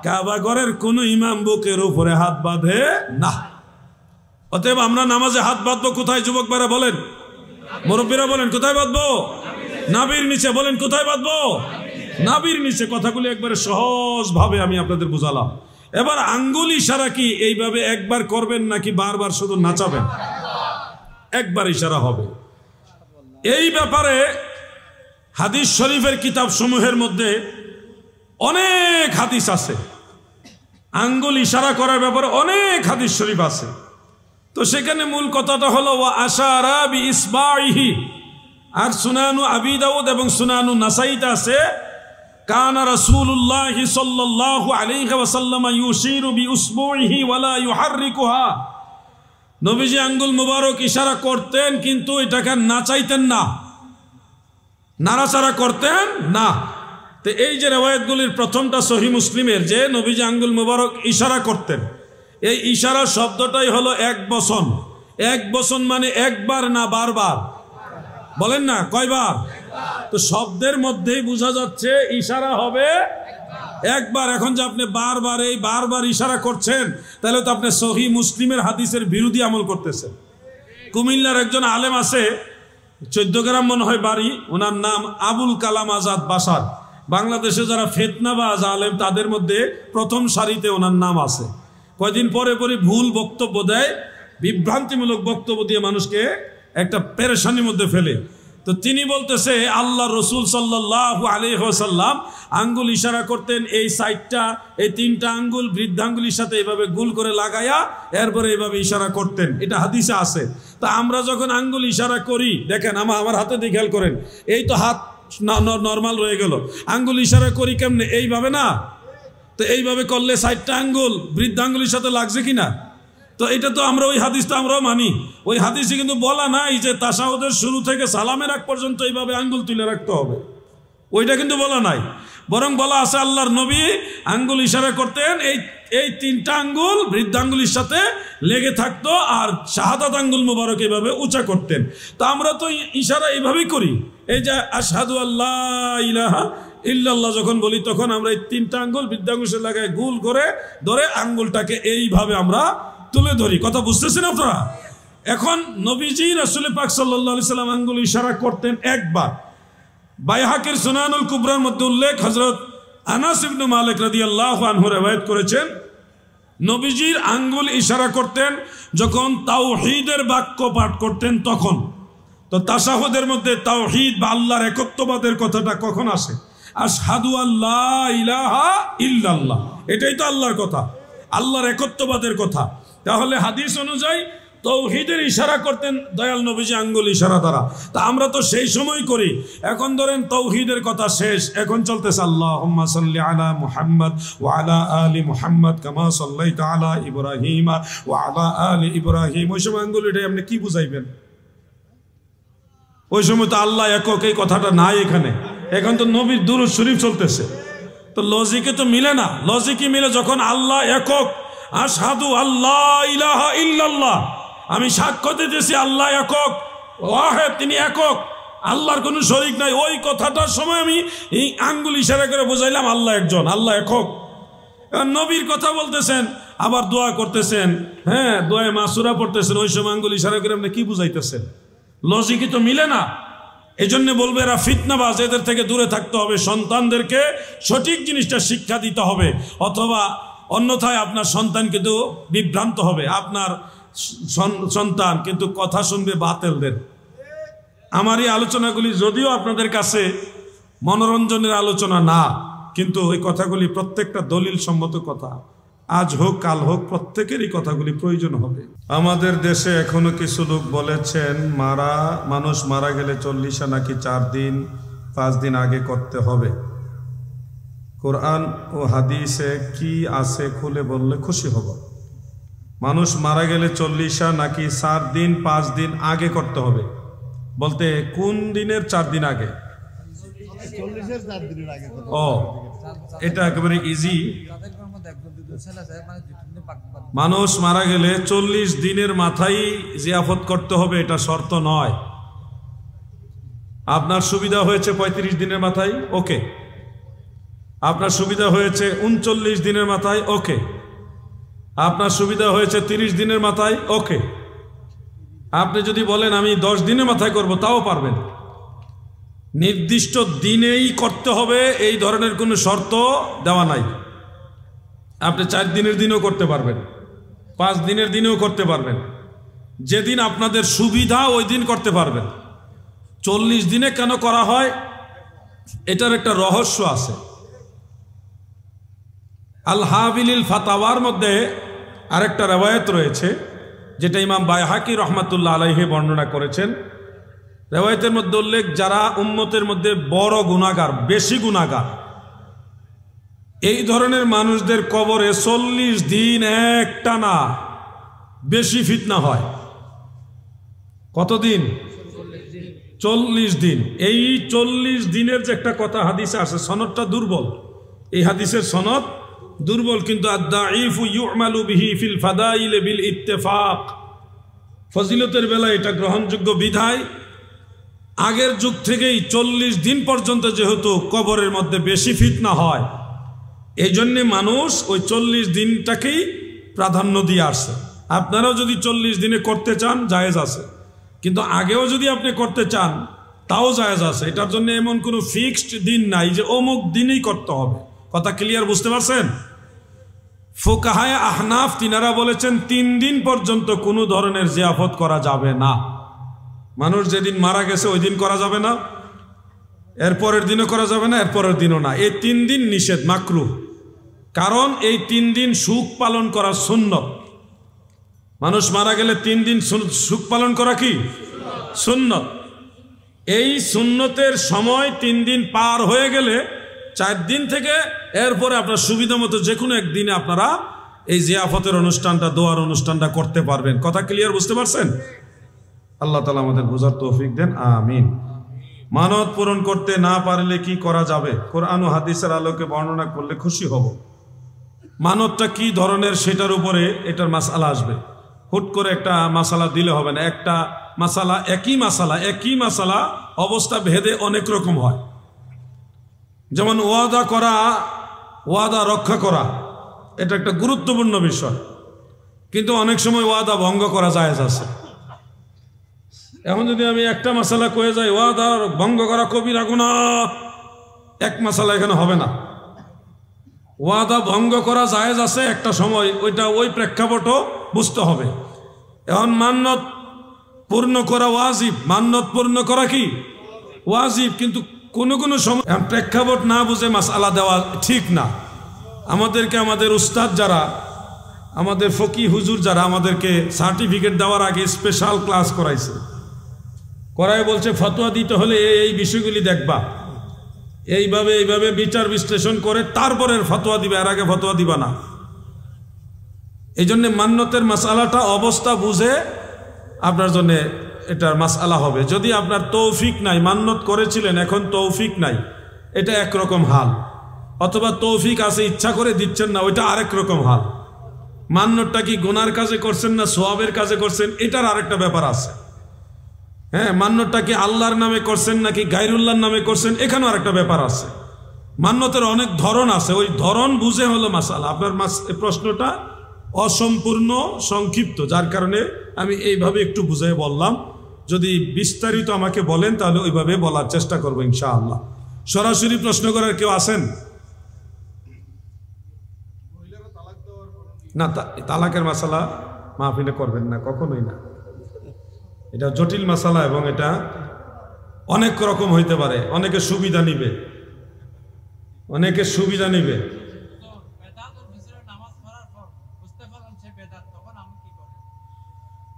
কাবা ঘরের কোন ইমাম বুকের উপরে হাত বাঁধে না। অতএব আমরা নামাজে হাত বাঁধবো কোথায়? যুবক ভাইরা বলেন, মুরব্বীরা বলেন, কোথায় বাঁধবো? নাভির নিচে। বলেন কোথায় বাঁধবো? নাভির নিচে। কথাগুলি একবারে সহজ ভাবে আমি আপনাদের বুঝালাম। এবার আঙ্গুল ইশারা কি এইভাবে একবার করবেন নাকি বারবার শুধু নাচাবেন? একবার ইশারা হবে। এই ব্যাপারে হাদিস শরীফের কিতাব সমূহের মধ্যে অনেক হাদিস আছে, আঙ্গুল ইশারা করার ব্যাপারে অনেক হাদিস শরীফ আছে। তো সেখানে মূল কথাটা হলো ওয়া আশারা বি ইসবাইহি, আর সুনানু আবি দাউদ এবং সুনানু নাসাইতে আছে কানা রাসূলুল্লাহ সাল্লাল্লাহু আলাইহি ওয়াসাল্লাম ইউশিরু বি উসবুইহি ওয়ালা ইউহাররিকুহা, নবীজি আঙ্গুল মুবারক ইশারা করতেন কিন্তু এটাকে নাচাইতেন না, নাড়াচাড়া করতেন না। তো এই যে রিওয়ায়াতগুলির প্রথমটা সহিহ মুসলিমের, যে নবীজি আঙ্গুল মুবারক ইশারা করতেন, এই ইশারা শব্দটাই হলো এক বচন। এক বচন মানে একবার না বারবার? বলেন না কয়বার? তো শব্দের মধ্যেই বোঝা যাচ্ছে ইশারা হবে একবার। এখন যে আপনি বারবার ইশারা করছেন, তাহলে তো আপনি সহিহ মুসলিমের হাদিসের বিরোধী আমল করতেছেন। কুমিল্লার একজন আলেম আছে, 14 গ্রাম মনে হয় বাড়ি, ওনার নাম আবুল কালাম আজাদ বাসার। বাংলাদেশে যারা ফিতনাবাজ আলেম তাদের মধ্যে প্রথম সারিতে ওনার নাম আছে। কয়দিন পরে ভুল বক্তব্য দেয়, বিভ্রান্তিমূলক বক্তব্য দিয়ে মানুষকে একটা পেরেশানির মধ্যে ফেলে। তো তিনি বলতেছে আল্লাহ রসুল সাল্লাল্লাহু আলাইহি ওয়াসাল্লাম আঙ্গুল ইশারা করতেন, এই সাইডটা, এই 3টা আঙ্গুল বৃদ্ধাঙ্গুলির সাথে এইভাবে গোল করে লাগাইয়া এরপরে এইভাবে ইশারা করতেন, এটা হাদিসে আছে। তা আমরা যখন আঙ্গুল ইশারা করি, দেখেন আমার হাতে দিয়ে খেয়াল করেন, এই তো হাত নর্মাল রয়ে গেল, আঙ্গুল ইশারা করি কেমনে? এইভাবে না? তো এইভাবে করলে 4টা আঙ্গুল বৃদ্ধাঙ্গুলির সাথে লাগছে কিনা? তো এটা তো আমরা ওই হাদিসটা আমরাও মানি। ওই হাদিসে কিন্তু বলা নাই যে তাশাহুদের শুরু থেকে সালামের আগ পর্যন্ত এইভাবে আঙ্গুল তুলে রাখতে হবে, ওইটা কিন্তু বলা নাই। বরং বলা আছে আল্লাহর নবী আঙ্গুল ইশারা করতেন, এই 3টা আঙ্গুল বৃদ্ধাঙ্গুলির সাথে লেগে থাকতো, আর শাহাদাত আঙ্গুল মুবারক এইভাবে উঁচা করতেন। তো আমরা তো ইশারা এইভাবেই করি, এই যে আশহাদু আল্লা ইলাহা ইল্লাল্লাহ যখন বলি, তখন আমরা এই 3টা আঙ্গুল বৃদ্ধাঙ্গুলির সাথে লাগায় গোল করে ধরে আঙ্গুলটাকে এইভাবে আমরা তুলে ধরি। কথা বুঝতেছেন আপনারা? এখন নবীজি রাসূল পাক সাল্লাল্লাহু আলাইহি সাল্লাম আঙ্গুল ইশারা করতেন একবার। বাইহাকির সুনানুল কুবরার মধ্যে উল্লেখ, হযরত আনাস ইবনে মালিক রাদিয়াল্লাহু আনহু রওয়ায়াত করেছেন, নবীজির আঙ্গুল ইশারা করতেন যখন তাওহীদের বাক্য পাঠ করতেন তখন। তো তাশাহুদের মধ্যে তাওহীদ বা আল্লাহর একত্ববাদের কথাটা কখন আসে? আশহাদু আল্লা ইলাহা ইল্লাল্লাহ, এটাই তো আল্লাহর কথা, আল্লাহর একত্ববাদের কথা। তাহলে হাদিস অনুযায়ী তাওহীদের ইশারা করতেন দয়াল নবীজি আঙ্গুল ইশারা দ্বারা। তা আমরা তো সেই সময় করি। এখন ধরেন তাওহীদের কথা শেষ, এখন চলতেছে আল্লাহুম্মা সাল্লি আলা মুহাম্মদ ওয়া আলা আলি মুহাম্মদ কামা সাল্লাইতা আলা ইব্রাহিম ওয়া আলা আলি ইব্রাহিম। ওই সময় আঙ্গুল এটা আপনি কি বুঝাইবেন? ওই সময় তো আল্লাহ একক এই কথাটা নাই এখানে। এখন তো নবীর দুরূদ শরীফ চলতেছে, তো লজিকে তো মিলে না। লজিকে মিলে যখন আল্লাহ একক, আশহাদু আল্লা ইলাহা ইল্লাল্লাহ, আমি সাক্ষ্য দিতেছি আল্লাহ একক, ওয়াহিদ, তিনি একক, আল্লাহর কোনো শরীক নাই। ওই কথাটার সময় আমি এই আঙ্গুল ইশারা করে বুঝাইলাম আল্লাহ একজন, আল্লাহ একক। নবীর কথা বলতেছেন, আবার দোয়া করতেছেন, হ্যাঁ দোয়ায় মাসুরা পড়তেছেন, ওই সময় আঙ্গুল ইশারা করে আপনি কি বুঝাইতেছেন? লজিকই তো মিলে না। এই জন্য বলবে এরা ফিতনাবাজ, এদের থেকে দূরে থাকতে হবে, সন্তানদেরকে সঠিক জিনিসটা শিক্ষা দিতে হবে, অথবা অন্যথায় আপনার সন্তান কিন্তু বিভ্রান্ত হবে। আপনার সন্তান কিন্তু কথা শুনবে বাতিলদের। আমার এই আলোচনাগুলি যদিও আপনাদের কাছে মনোরঞ্জনের আলোচনা না, কিন্তু ওই কথাগুলি প্রত্যেকটা দলিল সম্মত কথা। আজ হোক কাল হোক প্রত্যেকেরই কথাগুলি প্রয়োজন হবে। আমাদের দেশে এখনো কিছু লোক বলেছেন মানুষ মারা গেলে 40 নাকি 4 দিন 5 দিন আগে করতে হবে। কোরআন ও হাদিসে কি আছে খুলে বললে খুশি হব। মানুষ মারা গেলে 40 নাকি 4 দিন 5 দিন আগে করতে হবে, বলতে কোন দিনের 4 দিন আগে? ও, এটা একেবারে ইজি। মানুষ মারা গেলে 40 দিনের মাথায় জিয়াফত করতে হবে, এটা শর্ত নয়। আপনার সুবিধা হয়েছে 35 দিনের মাথায়, ওকে। আপনার সুবিধা হয়েছে 39 দিনের মাথায়, ওকে। আপনার সুবিধা হয়েছে 30 দিনের মাথায়, ওকে। আপনি যদি বলেন আমি 10 দিনের মাথায় করব, তাও পারবেন। নির্দিষ্ট দিনেই করতে হবে এই ধরনের কোনো শর্ত দেওয়া নাই। আপনি 4 দিনের দিনও করতে পারবেন, 5 দিনের দিনেও করতে পারবেন, যেদিন আপনাদের সুবিধা ওই দিন করতে পারবেন। 40 দিনে কেন করা হয় এটার একটা রহস্য আছে। আল হাবিলিল ফাতাওয়ার মধ্যে আরেকটা রেওয়ায়েত রয়েছে, যেটা ইমাম বাইহাকি রহমাতুল্লাহ আলাইহি বর্ণনা করেছেন। রেওয়ায়েতের মধ্যে উল্লেখ, যারা উম্মতের মধ্যে বড় গুনাহগার, বেশি গুনাহগার, এই ধরনের মানুষদের কবরে 40 দিন একটানা বেশি ফিতনা হয়। কতদিন? 40 দিন। এই 40 দিনের যে একটা কথা হাদিসে আসে, সনদটা দুর্বল। এই হাদিসের সনদ দুর্বল, কিন্তু আদ-দাঈফু ইউমালু বিহি ফিল ফাদাইল বিল ইত্তেফাক, ফজিলতের বেলায় এটা গ্রহণযোগ্য বিধায় আগের যুগ থেকেই 40 দিন পর্যন্ত যেহেতু কবরের মধ্যে বেশি ফিতনা হয়, এই জন্যে মানুষ ওই 40 দিনটাকেই প্রাধান্য দিয়ে আসছে। আপনারাও যদি 40 দিনে করতে চান জায়েজ আছে, কিন্তু আগেও যদি আপনি করতে চান তাও জায়েজ আছে। এটার জন্য এমন কোনো ফিক্সড দিন নাই যে অমুক দিনই করতে হবে। কথা ক্লিয়ার, বুঝতে পারছেন? ফুকাহায়ে আহনাফ তিনারা বলেছেন 3 দিন পর্যন্ত কোনো ধরনের জিয়াফত করা যাবে না। মানুষ যেদিন মারা গেছে ওই দিন করা যাবে না, এরপরের দিনও করা যাবে না, এরপরের দিনও না। এই 3 দিন নিষেধ, মাকরুহ। কারণ এই 3 দিন সুখ পালন করা সুন্নত। মানুষ মারা গেলে 3 দিন সুখ পালন করা কি সুন্নত। এই সুন্নতের সময় 3 দিন পার হয়ে গেলে 4 দিন থেকে এরপরে আপনার সুবিধা মতো যে কোনো একদিনে আপনারা এই জিয়াফতের অনুষ্ঠানটা, দোয়ার অনুষ্ঠানটা করতে পারবেন। কথা ক্লিয়ার, বুঝতে পারছেন? আল্লাহ তাআলা আমাদের বোঝার তৌফিক দেন, আমিন। মানত পূরণ করতে না পারলে কি করা যাবে? কোরআন ও হাদিসের আলোকে বর্ণনা করলে খুশি হব। মানতটা কি ধরনের সেটার উপরে এটার মাসআলা আসবে। হুট করে একটা মাসালা দিলে হবে না। একটা মাসালা, একই মাসালা অবস্থা ভেদে অনেক রকম হয়। যেমন ওয়াদা করা, ওয়াদা রক্ষা করা, এটা একটা গুরুত্বপূর্ণ বিষয়, কিন্তু অনেক সময় ওয়াদা ভঙ্গ করা জায়েজ আছে। এখন যদি আমি একটা মাসালা কয়ে যাই ওয়াদা ভঙ্গ করা কবিরা গুনাহ, এক মাসালা এখানে হবে না। ওয়াদা ভঙ্গ করা জায়েজ আছে একটা সময়, ওইটা ওই প্রেক্ষাপটও বুঝতে হবে। এখন মান্নত পূর্ণ করা ওয়াজিব, মান্নত পূর্ণ করা কি ওয়াজিব, কিন্তু কোনো কোনো সময় প্রেক্ষাপট না বুঝে মাসআলা দেওয়া ঠিক না। আমাদেরকে আমাদের উস্তাদ যারা, আমাদের ফকি হুজুর যারা আমাদেরকে সার্টিফিকেট দেওয়ার আগে স্পেশাল ক্লাস করাইছে, করায় বলছে ফতোয়া দিতে হলে এই বিষয়গুলি দেখবা, এইভাবে এইভাবে বিচার বিশ্লেষণ করে তারপরে ফতোয়া দিবে, এর আগে ফতোয়া দিবা না। এই জন্য মান্নতের মাসআলাটা অবস্থা বুঝে আপনার জন্য এটার মাসআলা হবে। যদি আপনার তৌফিক নাই, মান্নত করেছিলেন এখন তৌফিক নাই, এটা একরকম হাল। অথবা তৌফিক আছে ইচ্ছা করে দিচ্ছেন না, ওইটা আরেক রকম হাল। মান্নতটা কি গুনার কাজে করছেন না সওয়াবের কাজে করছেন, এটার আরেকটা ব্যাপার আছে। হ্যাঁ, মান্নতটা কি আল্লাহর নামে করছেন নাকি গায়রুল্লাহর নামে করছেন, এখানেও আরেকটা ব্যাপার আছে। মান্নতের অনেক ধরন আছে, ওই ধরন বুঝে হলো মাসআলা। আপনার প্রশ্নটা অসম্পূর্ণ, সংক্ষিপ্ত, যার কারণে আমি এইভাবে একটু বুঝিয়ে বললাম। যদি বিস্তারিত আমাকে বলেন তাহলে ওইভাবে বলার চেষ্টা করবো ইনশাআল্লাহ। সরাসরি প্রশ্ন করার কেউ আছেন? না, তালাকের মাসালা মাহফিলে করবেন না, কখনোই না। এটা জটিল মাসালা এবং এটা অনেক রকম হইতে পারে। অনেকে সুবিধা নিবে, অনেকে সুবিধা নিবে।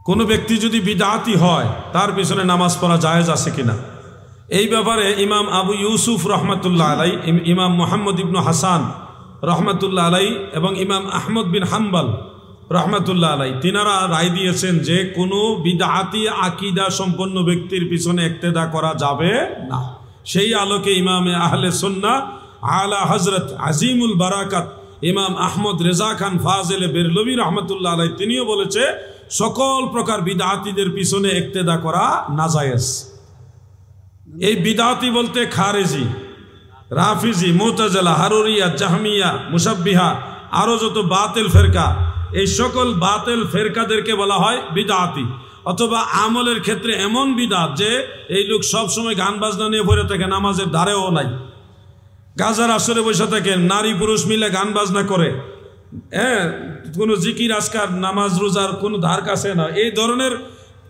কোনো ব্যক্তি যদি বিদআতি হয় তার পিছনে নামাজ পড়া জায়েজ আছে কিনা, এই ব্যাপারে ইমাম আবু ইউসুফ রহমতুল্লাহ আলাই, ইমাম মুহাম্মদ ইবনু হাসান রহমতুল্লাহ আলাই এবং ইমাম আহমদ বিন হাম্বল রহমতুল্লাহ আলাই তিনারা রায় দিয়েছেন যে কোনো বিদআতি আকীদা সম্পন্ন ব্যক্তির পিছনে ইক্তেদা করা যাবে না। সেই আলোকে ইমামে আহলে সুন্নাহ আলা হযরত আজিমুল বারাকাত ইমাম আহমদ রেজা খান ফাজিল বেরলভী রহমতুল্লাহ আলাই তিনিও বলেছে সকল প্রকার বিদআতিদের পিছনে ইক্তেদা করা নাজায়েজ। এই বিদআতি বলতে খারেজি, রাফিজি, মুতাজিলা, হারুরিয়া, জাহমিয়া, মুশাব্বিহা, আরো যত বাতিল ফেরকা, এই সকল বাতিল ফেরকাদেরকে বলা হয় বিদআতি। অথবা আমলের ক্ষেত্রে এমন বিদআত যে এই লোক সব সময় গান বাজনা নিয়ে পড়ে থাকে, নামাজের ধারেও নাই, গাজার আসরে বসে থাকেন, নারী পুরুষ মিলে গান বাজনা করে, হ্যাঁ, কোনো জিকির আজকার নামাজ রোজার কোনো ধার কাছে না, এই ধরনের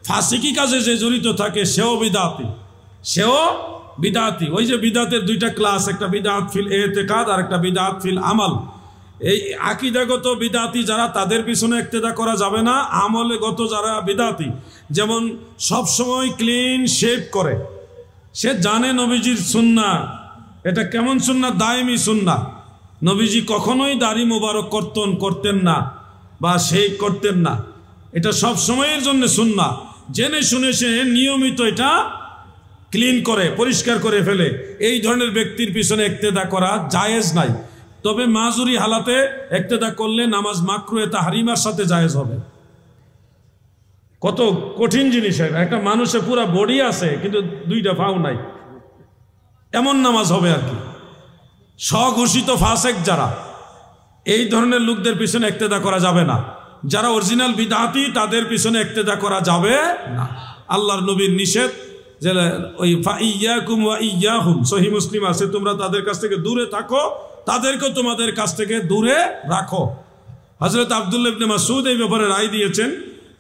ফাসিকি কাজে যে জড়িত থাকে সেও বিদআতি, সেও বিদআতি। ওই যে বিদআতের দুইটা ক্লাস, একটা বিদআত ফিল ইতিকাদ আর একটা বিদআত ফিল আমাল। এই আকীদাগত বিদআতি যারা, তাদের পিছনে ইক্তেদা করা যাবে না। আমলগত যারা বিদআতি, যেমন সব সময় ক্লিন শেভ করে, সে জানে নবীজির সুন্নাহ, এটা কেমন সুন্নাহ, দায়েমি সুন্নাহ। নবীজি কখনোই দাড়ি মোবারক করতেন না বা শেভ করতেন না, এটা সব সময়ের জন্য সুন্নাহ। জেনে শুনে সে নিয়মিত এটা ক্লিন করে, পরিষ্কার করে ফেলে, এই ধরনের ব্যক্তির পিছনে ইক্তেদা করা জায়েজ নাই। তবে মাজুরি হালাতে ইক্তেদা করলে নামাজ মাকরুহে তাহরিমার সাথে জায়েজ হবে। কত কঠিন জিনিস! একটা মানুষের পুরা বডি আছে কিন্তু দুইটা পাও নাই, এমন নামাজ হবে আর কি। স্বঘোষিত ফাসেক যারা, এই ধরনের লোকদের পিছনে ইক্তেদা করা যাবে না। যারা অরিজিনাল বিদআতি তাদের পিছনে ইক্তেদা করা যাবে না। আল্লাহর নবীর নিষেধ যে ওই ফাইয়াকুম ওয়া ইয়াহুম, সহিহ মুসলিম আছে, তোমরা তাদের কাছ থেকে দূরে থাকো, তাদেরকেও তোমাদের কাছ থেকে দূরে রাখো। হযরত আব্দুল্লাহ ইবনে মাসউদ এই ব্যাপারে রায় দিয়েছেন,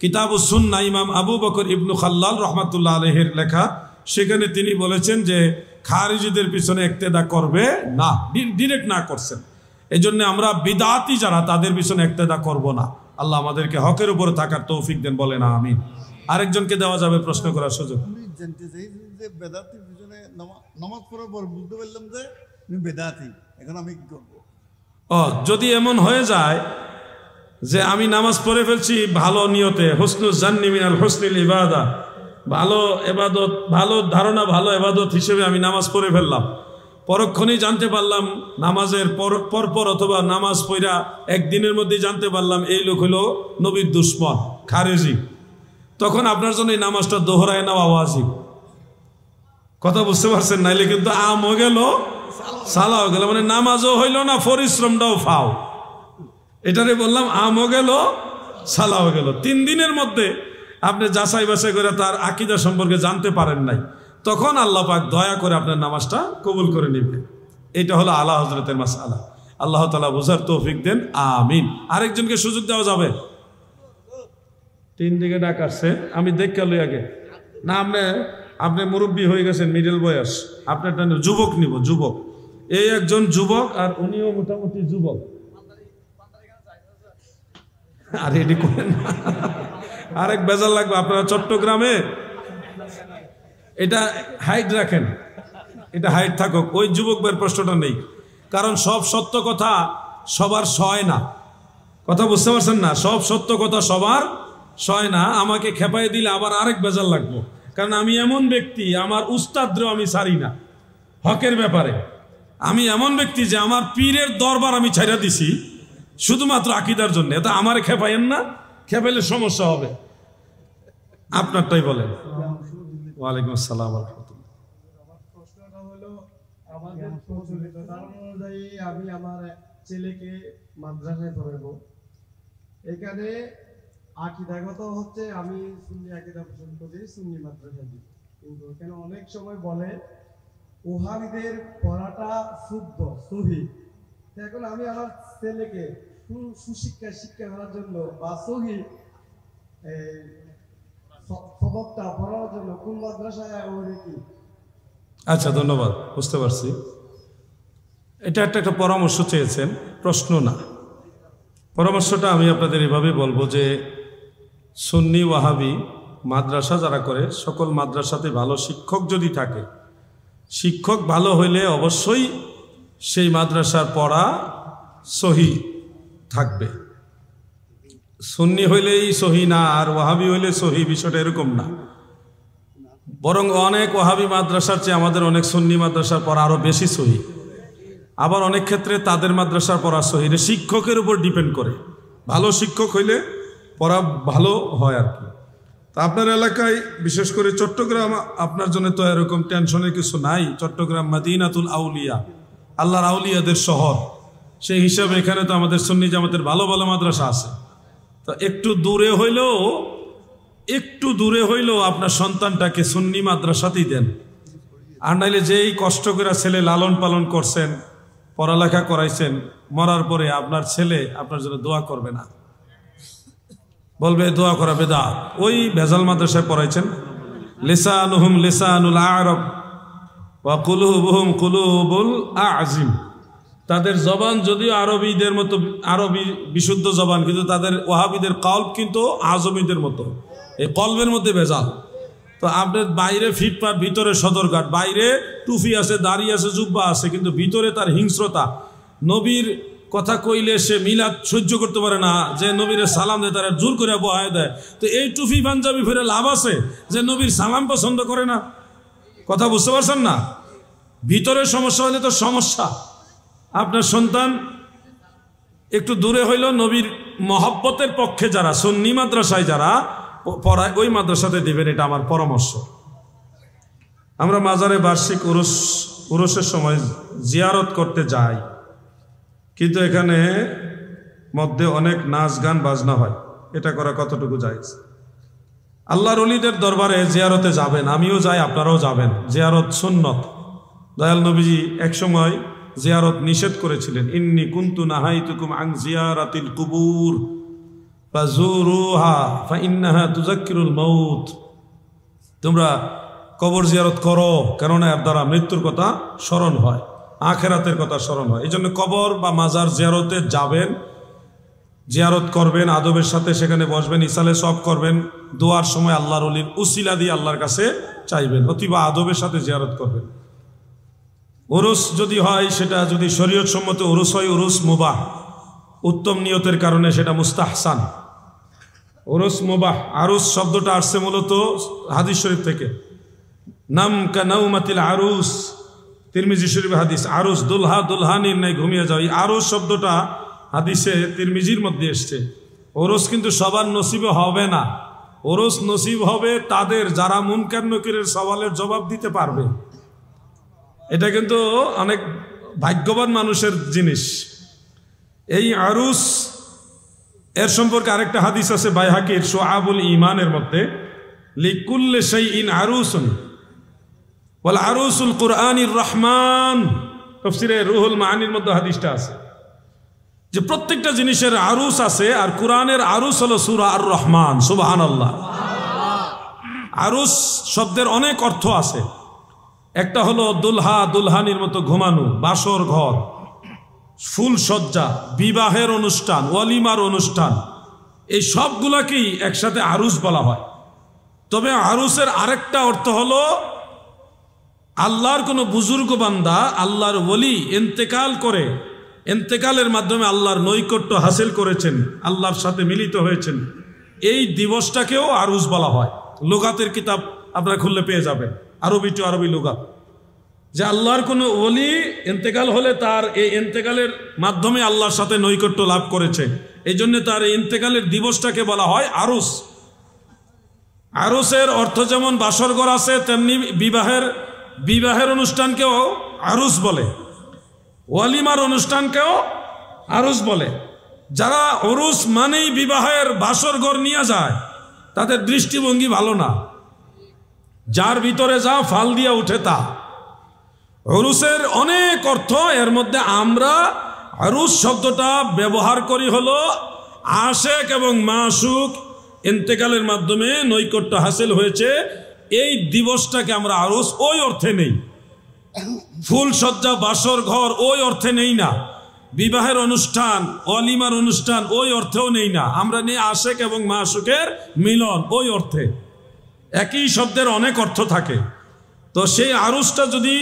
কিতাবুস সুন্নাহ, ইমাম আবু বকর ইবনু খাল্লাল রাহমাতুল্লাহ আলাইহির লেখা, সেখানে তিনি বলেছেন যে খারিজিদের পিছনে ইক্তেদা করবে না, ডিরেক্ট না করছেন। এই জন্য আমরা বিদআতি যারা তাদের পিছনে ইক্তেদা করব না। আল্লাহ আমাদেরকে হকের উপরে থাকার তৌফিক দেন, বলে না আমিন। আরেকজনকে দেওয়া যাবে প্রশ্ন করার সুযোগ। আমি জানতে চাই যে বেদাতির পিছনে নামাজ পড়ার পর বুঝতে পারলাম যে আমি বেদাতি, এখন আমি কি করবো? যদি এমন হয়ে যায় যে আমি নামাজ পড়ে ফেলছি ভালো নিয়তে, হুসনুল জান্নি মিনাল হুসনিল ইবাদা, ভালো এবাদত, ভালো ধারণা, ভালো এবাদত হিসেবে আমি নামাজ পড়ে ফেললাম, পরক্ষণেই জানতে পারলাম নামাজের পরপর অথবা নামাজ পড়া একদিনের মধ্যে জানতে পারলাম এই লোক হলো নবীর দুশমন, খারেজি, তখন আপনার জন্য এই নামাজটা দোহরায় নেওয়া ওয়াজিব। কথা বুঝতে পারছেন? নাইলে কিন্তু আমও গেল সালাও গেল, মানে নামাজও হইল না, পরিশ্রমটাও ফাও। এটারে বললাম আমও গেল সালাও গেল। 3 দিনের মধ্যে আপনি যাচাই বাছাই করে তার আকীদা সম্পর্কে জানতে পারেন নাই, তখন আল্লাহ পাক দয়া করে আপনার নামাজটা কবুল করে নেবে। এটা হলো আলা হযরতের মাসআলা। আল্লাহ তাআলা বুঝার তৌফিক দেন, আমিন। আরেকজনকে সুযোগ দেওয়া যাবে? 3 দিকে ডাক আসছে, আমি দেখে লই আগে। না, আপনি মুরব্বী হয়ে গেছেন, মিডল বয়স, আপনারটা যুবক নিব, যুবক। এই একজন যুবক আর উনিও মোটামুটি যুবক। আর এটি করেন না, আরেক বেজার লাগবে। আপনারা চট্টগ্রামে এটা হাইট রাখেন, এটা হাইট থাকুক, ওই যুবকদের প্রশ্নটা নেই, কারণ সব সত্য কথা সবার সয় না। কথা বুঝতে পারছেন না? সব সত্য কথা সবার সয় না। আমাকে খেপাই দিলে আবার আরেক বেজার লাগবো, কারণ আমি এমন ব্যক্তি, আমার উস্তাদরেও আমি ছাড়ি না হকের ব্যাপারে। আমি এমন ব্যক্তি যে আমার পীরের দরবার আমি ছাইরা দিছি শুধুমাত্র আকীদার জন্য। এটা আমারে খেপাইয়েন না, খেপাইলে সমস্যা হবে। আপনারটাই বলেন। ওয়ালাইকুম আসসালাম ওয়া রাহমাতুল্লাহ। আমার প্রশ্নটা হলো, আমাদের প্রচলিত ধারণা অনুযায়ী আমি আমার ছেলেকে মাদ্রাসায় পড়াবো, এখানে আকীদাগত হচ্ছে আমি সুন্নি আকীদা পোষণ করি, সুন্নি মাদ্রাসা দিই, কিন্তু এখানে অনেক সময় বলে ওহাবীদের পড়াটা শুদ্ধ সহি। এখন আমি আমার ছেলেকে সুশিক্ষা শিক্ষা করার জন্য বা সহি সবকটা পড়ার জন্য কোন মাদ্রাসায় ওরে কি? আচ্ছা, ধন্যবাদ, বুঝতে পারছি। এটা একটা পরামর্শ চেয়েছেন, প্রশ্ন না। পরামর্শটা আমি আপনাদের এভাবে বলবো যে সুন্নি ওয়াহাবি মাদ্রাসা যারা করে, সকল মাদ্রাসাতে ভালো শিক্ষক যদি থাকে, শিক্ষক ভালো হইলে অবশ্যই সেই মাদ্রাসার পড়া সহি থাকবে। সুন্নি হইলেই সহি না আর ওয়াহাবি হইলে সহি, বিষয়টা এরকম না। বরং অনেক ওয়াহাবি মাদ্রাসার চেয়ে আমাদের অনেক সুন্নি মাদ্রাসার পড়া আরো বেশি সহি। আবার অনেক ক্ষেত্রে তাদের মাদ্রাসার পড়া সহি, এটা শিক্ষকের উপর ডিপেন্ড করে। ভালো শিক্ষক হইলে পড়া ভালো হয় আর কি। তা আপনার এলাকায় বিশেষ করে চট্টগ্রাম, আপনার জন্য তো এরকম টেনশনের কিছু নাই। চট্টগ্রাম মাদিনাতুল আউলিয়া, আল্লাহর আউলিয়াদের শহর, সেই হিসাবে এখানে তো আমাদের সুন্নি জামাতের ভালো ভালো মাদ্রাসা আছে। তো একটু দূরে হইলেও আপনার সন্তানটাকে সুন্নি মাদ্রাসাতেই দেন। আর নাইলে যেই কষ্ট করে ছেলে লালন পালন করছেন, পড়ালেখা করাইছেন, মরার পরে আপনার ছেলে আপনার জন্য দোয়া করবে না, বলবে দোয়া করা বেদাত। ওই ভেজাল মাদ্রাসায় পড়াইছেন, লিসানুহুম লিসানুল আরব ওয়া কুলুবুহুম কুলুবুল আযিম। তাদের জবান যদিও আরবিদের মতো, আরবি বিশুদ্ধ জবান, কিন্তু তাদের ওয়াহাবিদের কলব কিন্তু আজমিদের মতো, এই কলবের মধ্যে ভেজাল। তো আপনার বাইরে ফিটপাট, ভিতরে সদরঘাট, বাইরে টুপি আছে, দাড়ি আছে, জুব্বা আছে, কিন্তু ভিতরে তার হিংস্রতা। নবীর কথা কইলে সে মিলাদ সহ্য করতে পারে না, যে নবীর সালাম দেয় তারা জোর করে বহায় দেয়। তো এই টুপি পাঞ্জাবি ফিরে লাভ আছে যে নবীর সালাম পছন্দ করে না? কথা বুঝতে পারছেন না? ভিতরে সমস্যা হলে তো সমস্যা। আপনার সন্তান একটু দূরে হইল, নবীর মহব্বতের পক্ষে যারা সুন্নি মাদ্রাসায় যারা পড়ায় ওই মাদ্রাসাতে দেবেন, এটা আমার পরামর্শ। আমরা মাজারে বার্ষিক উরুসের সময় জিয়ারত করতে যাই, কিন্তু এখানে মধ্যে অনেক নাচ গান বাজনা হয়, এটা করা কতটুকু জায়েজ? আল্লাহর ওলিদের দরবারে জিয়ারতে যাবেন, আমিও যাই, আপনারাও যাবেন। জিয়ারত সুন্নত। দয়াল নবীজি একসময় জিয়ারত নিষেধ করেছিলেন, ইন্নী কুনতু নাহাইতুকুম আন জিয়ারাতিল কুবুর ফাজুরুহা ফাইন্নাহা তুযাক্কিরুল মাউত। তোমরা কবর জিয়ারত করো, কেননা এর দ্বারা মৃত্যুর কথা স্মরণ হয়, আখেরাতের কথা স্মরণ হয়। এই জন্য কবর বা মাজার জিয়ারতে যাবেন, জিয়ারত করবেন, আদবের সাথে সেখানে বসবেন, ইসালে সব করবেন, দোয়ার সময় আল্লাহর ওলির উসিলা দিয়ে আল্লাহর কাছে চাইবেন, অতিবা আদবের সাথে জিয়ারত করবেন। উরুস যদি হয়, সেটা যদি শরীয়ত সম্মত উরুস হয়, উরুস মুবাহ, উত্তম নিয়তের কারণে সেটা মুস্তাহসান, উরুস মুবাহ। আরুস শব্দটা আসছে মূলত হাদিস শরীফ থেকে, নাম কা নাউমাতিল আরুস, তিরমিজি শরীফ হাদিস। আরুস দুলহা, দুলহানির নাই ঘুমিয়ে যাও, এই আরুস শব্দটা হাদিসে তিরমিজির মধ্যে এসছে। ওরস কিন্তু সবার নসিবে হবে না, ওরস নসিব হবে তাদের যারা মুনকার নকিরের সওয়ালের জবাব দিতে পারবে। এটা কিন্তু অনেক ভাগ্যবান মানুষের জিনিস। এই আরুস এর সম্পর্কে আরেকটা হাদিস আছে বাইহাকির শুআবুল ঈমানের মধ্যে, লিকুল্লি শাইইন আরুসুন ওয়াল আরুসুল কুরআনির রহমান। তাফসীরে রুহুল মাআনির মধ্যে হাদিসটা আছে যে প্রত্যেকটা জিনিসের আরুস আছে, আর কোরআনের আরুস হলো সূরা আর রহমান। সুবহানাল্লাহ। আরুস শব্দের অনেক অর্থ আছে। একটা হলো দুলহা, দুলহানির মতো ঘুমানো, বাসর ঘর, ফুল সজ্জা, বিবাহের অনুষ্ঠান, ওয়ালিমার অনুষ্ঠান, এই সবগুলাকেই একসাথে আরুস বলা হয়। তবে আরুসের আরেকটা অর্থ হলো আল্লাহর কোনো বুজুর্গ বান্দা, আল্লাহর ওলি ইন্তেকাল করে, ইন্তেকালের মাধ্যমে আল্লাহর নৈকট্য হাসিল করেছেন, আল্লাহর সাথে মিলিত হয়েছেন, এই দিবসটাকেও আরুস বলা হয়। লুগাতের কিতাব আপনারা খুললে পেয়ে যাবেন, আরবি টু আরবি লুগাত, যে আল্লাহর কোনো ওলি ইন্তেকাল হলে তার এই ইন্তেকালের মাধ্যমে আল্লাহর সাথে নৈকট্য লাভ করেছে, এই জন্য তার এই ইন্তেকালের দিবসটাকে বলা হয় আরুস। আরুসের অর্থ যেমন বাসরঘর আছে, তেমনি বিবাহের অনুষ্ঠানকেও আরুস বলে, ওয়ালিমার অনুষ্ঠানকেও আরুস বলে। যারা উরুস মানেই বিবাহের বাসরঘর নিয়ে যায়, তাদের দৃষ্টিভঙ্গি ভালো না। যার ভিতরে যা ফাল দিয়া উঠে তা। উরুসের অনেক অর্থ, এর মধ্যে আমরা আরুস শব্দটা ব্যবহার করি হলো আশেক এবং মাশুক ইন্তেকালের মাধ্যমে নৈকট্য হাসিল হয়েছে, এই দিবসটাকে আমরা আরুস ওই অর্থে নেই। ফুল সজ্জা, বাসর ঘর ওই অর্থে নেই না। বিবাহের অনুষ্ঠান, ওয়ালিমার অনুষ্ঠান ওই অর্থেও নেই না। আমরা নেই আশেক এবং মাশুকের মিলন, ওই অর্থে। একই শব্দের অনেক অর্থ থাকে। তো সেই আরুসটা যদি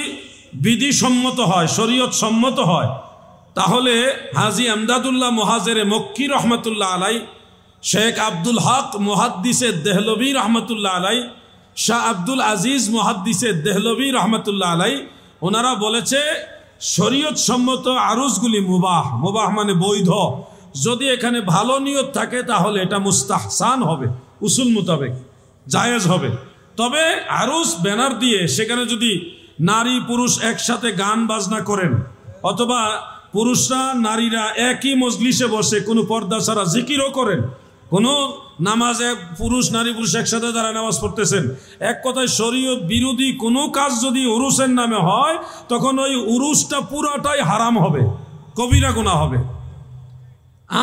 বিধিসম্মত হয়, শরীয়ত সম্মত হয়, তাহলে হাজী আমদাদুল্লাহ মুহাজিরে মক্কি রহমতুল্লাহ আলাই, শেখ আব্দুল হক মুহাদ্দিসে দেহলভী রহমতুল্লাহ আলাই, শাহ আব্দুল আজিজ মুহাদ্দিসে দেহলভী রহমতুল্লাহ আলাই, ওনারা বলেছে শরীয়ত সম্মত আরুসগুলি মুবাহ। মুবাহ মানে বৈধ। যদি এখানে ভালো নিয়ত থাকে তাহলে এটা মুস্তাহসান হবে, উসুল মোতাবেক জায়েজ হবে। তবে আরুস ব্যানার দিয়ে সেখানে যদি নারী পুরুষ একসাথে গান বাজনা করেন, অথবা পুরুষরা নারীরা একই মজলিসে বসে কোনো পর্দা ছাড়া জিকিরও করেন, কোনো নামাজে পুরুষ নারী পুরুষ একসাথে যারা নামাজ পড়তেছেন, এক কথায় শরীয়ত বিরোধী কোনো কাজ যদি উরুসের নামে হয়, তখন ওই উরুসটা পুরোটাই হারাম হবে, কবিরা গুনাহ হবে।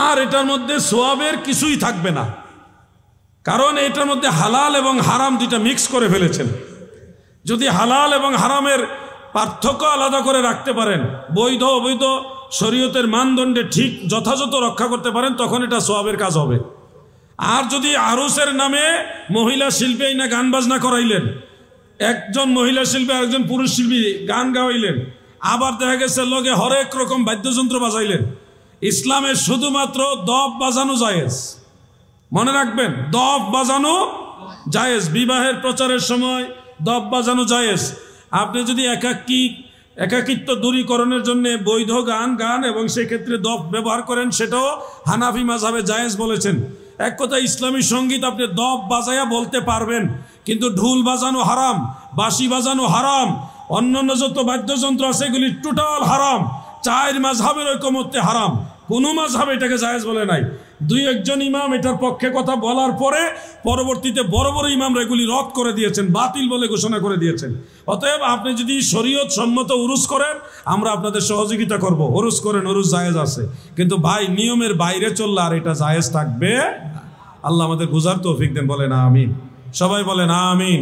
আর এটার মধ্যে সোয়াবের কিছুই থাকবে না, কারণ এটার মধ্যে হালাল এবং হারাম দুইটা মিক্স করে ফেলেছেন। যদি হালাল এবং হারামের পার্থক্য আলাদা করে রাখতে পারেন, বৈধ অবৈধ শরীয়তের মানদণ্ডে ঠিক যথাযথ রক্ষা করতে পারেন, তখন এটা সোয়াবের কাজ হবে। আর যদি আরুসের নামে মহিলা শিল্পী না গান বাজনা করাইলেন, একজন মহিলা শিল্পী আরেকজন পুরুষ শিল্পী গান গাওয়াইলেন, আবার দেখা গেছে লোকে হরেক রকম বাদ্যযন্ত্র বাজাইলেন, ইসলামে শুধুমাত্র দফ বাজানো জায়েজ। মনে রাখবেন, দফ বাজানো জায়েজ। বিবাহের প্রচারের সময় দফ বাজানো জায়েজ। আপনি যদি একাকিত্ব দূরীকরণের জন্য বৈধ গান এবং সেক্ষেত্রে দফ ব্যবহার করেন, সেটাও হানাফি মাযহাবে জায়েজ বলেছেন। এক কথা, ইসলামী সঙ্গীত আপনি দফ বাজায়া বলতে পারবেন, কিন্তু ঢোল বাজানো হারাম, বাঁশি বাজানো হারাম, অন্যান্য যত বাদ্যযন্ত্র আছে এগুলি টোটাল হারাম। চার মাযহাবের ঐকমত্যে হারাম, কোনো মাযহাব এটাকে জায়েজ বলে নাই। দুই একজন ইমাম এটার পক্ষে কথা বলার পরে পরবর্তীতে বড় বড় ইমামরা এগুলি রদ করে দিয়েছেন, বাতিল বলে ঘোষণা করে দিয়েছেন। অতএব আপনি যদি শরীয়ত সম্মত উরুস করেন আমরা আপনাদের সহযোগিতা করব, উরুস করেন, উরুস জায়েজ আছে, কিন্তু ভাই নিয়মের বাইরে চললে আর এটা জায়েজ থাকবে। আল্লাহ আমাদের বুঝার তৌফিক দেন, বলেন আমিন। সবাই বলেন আমিন।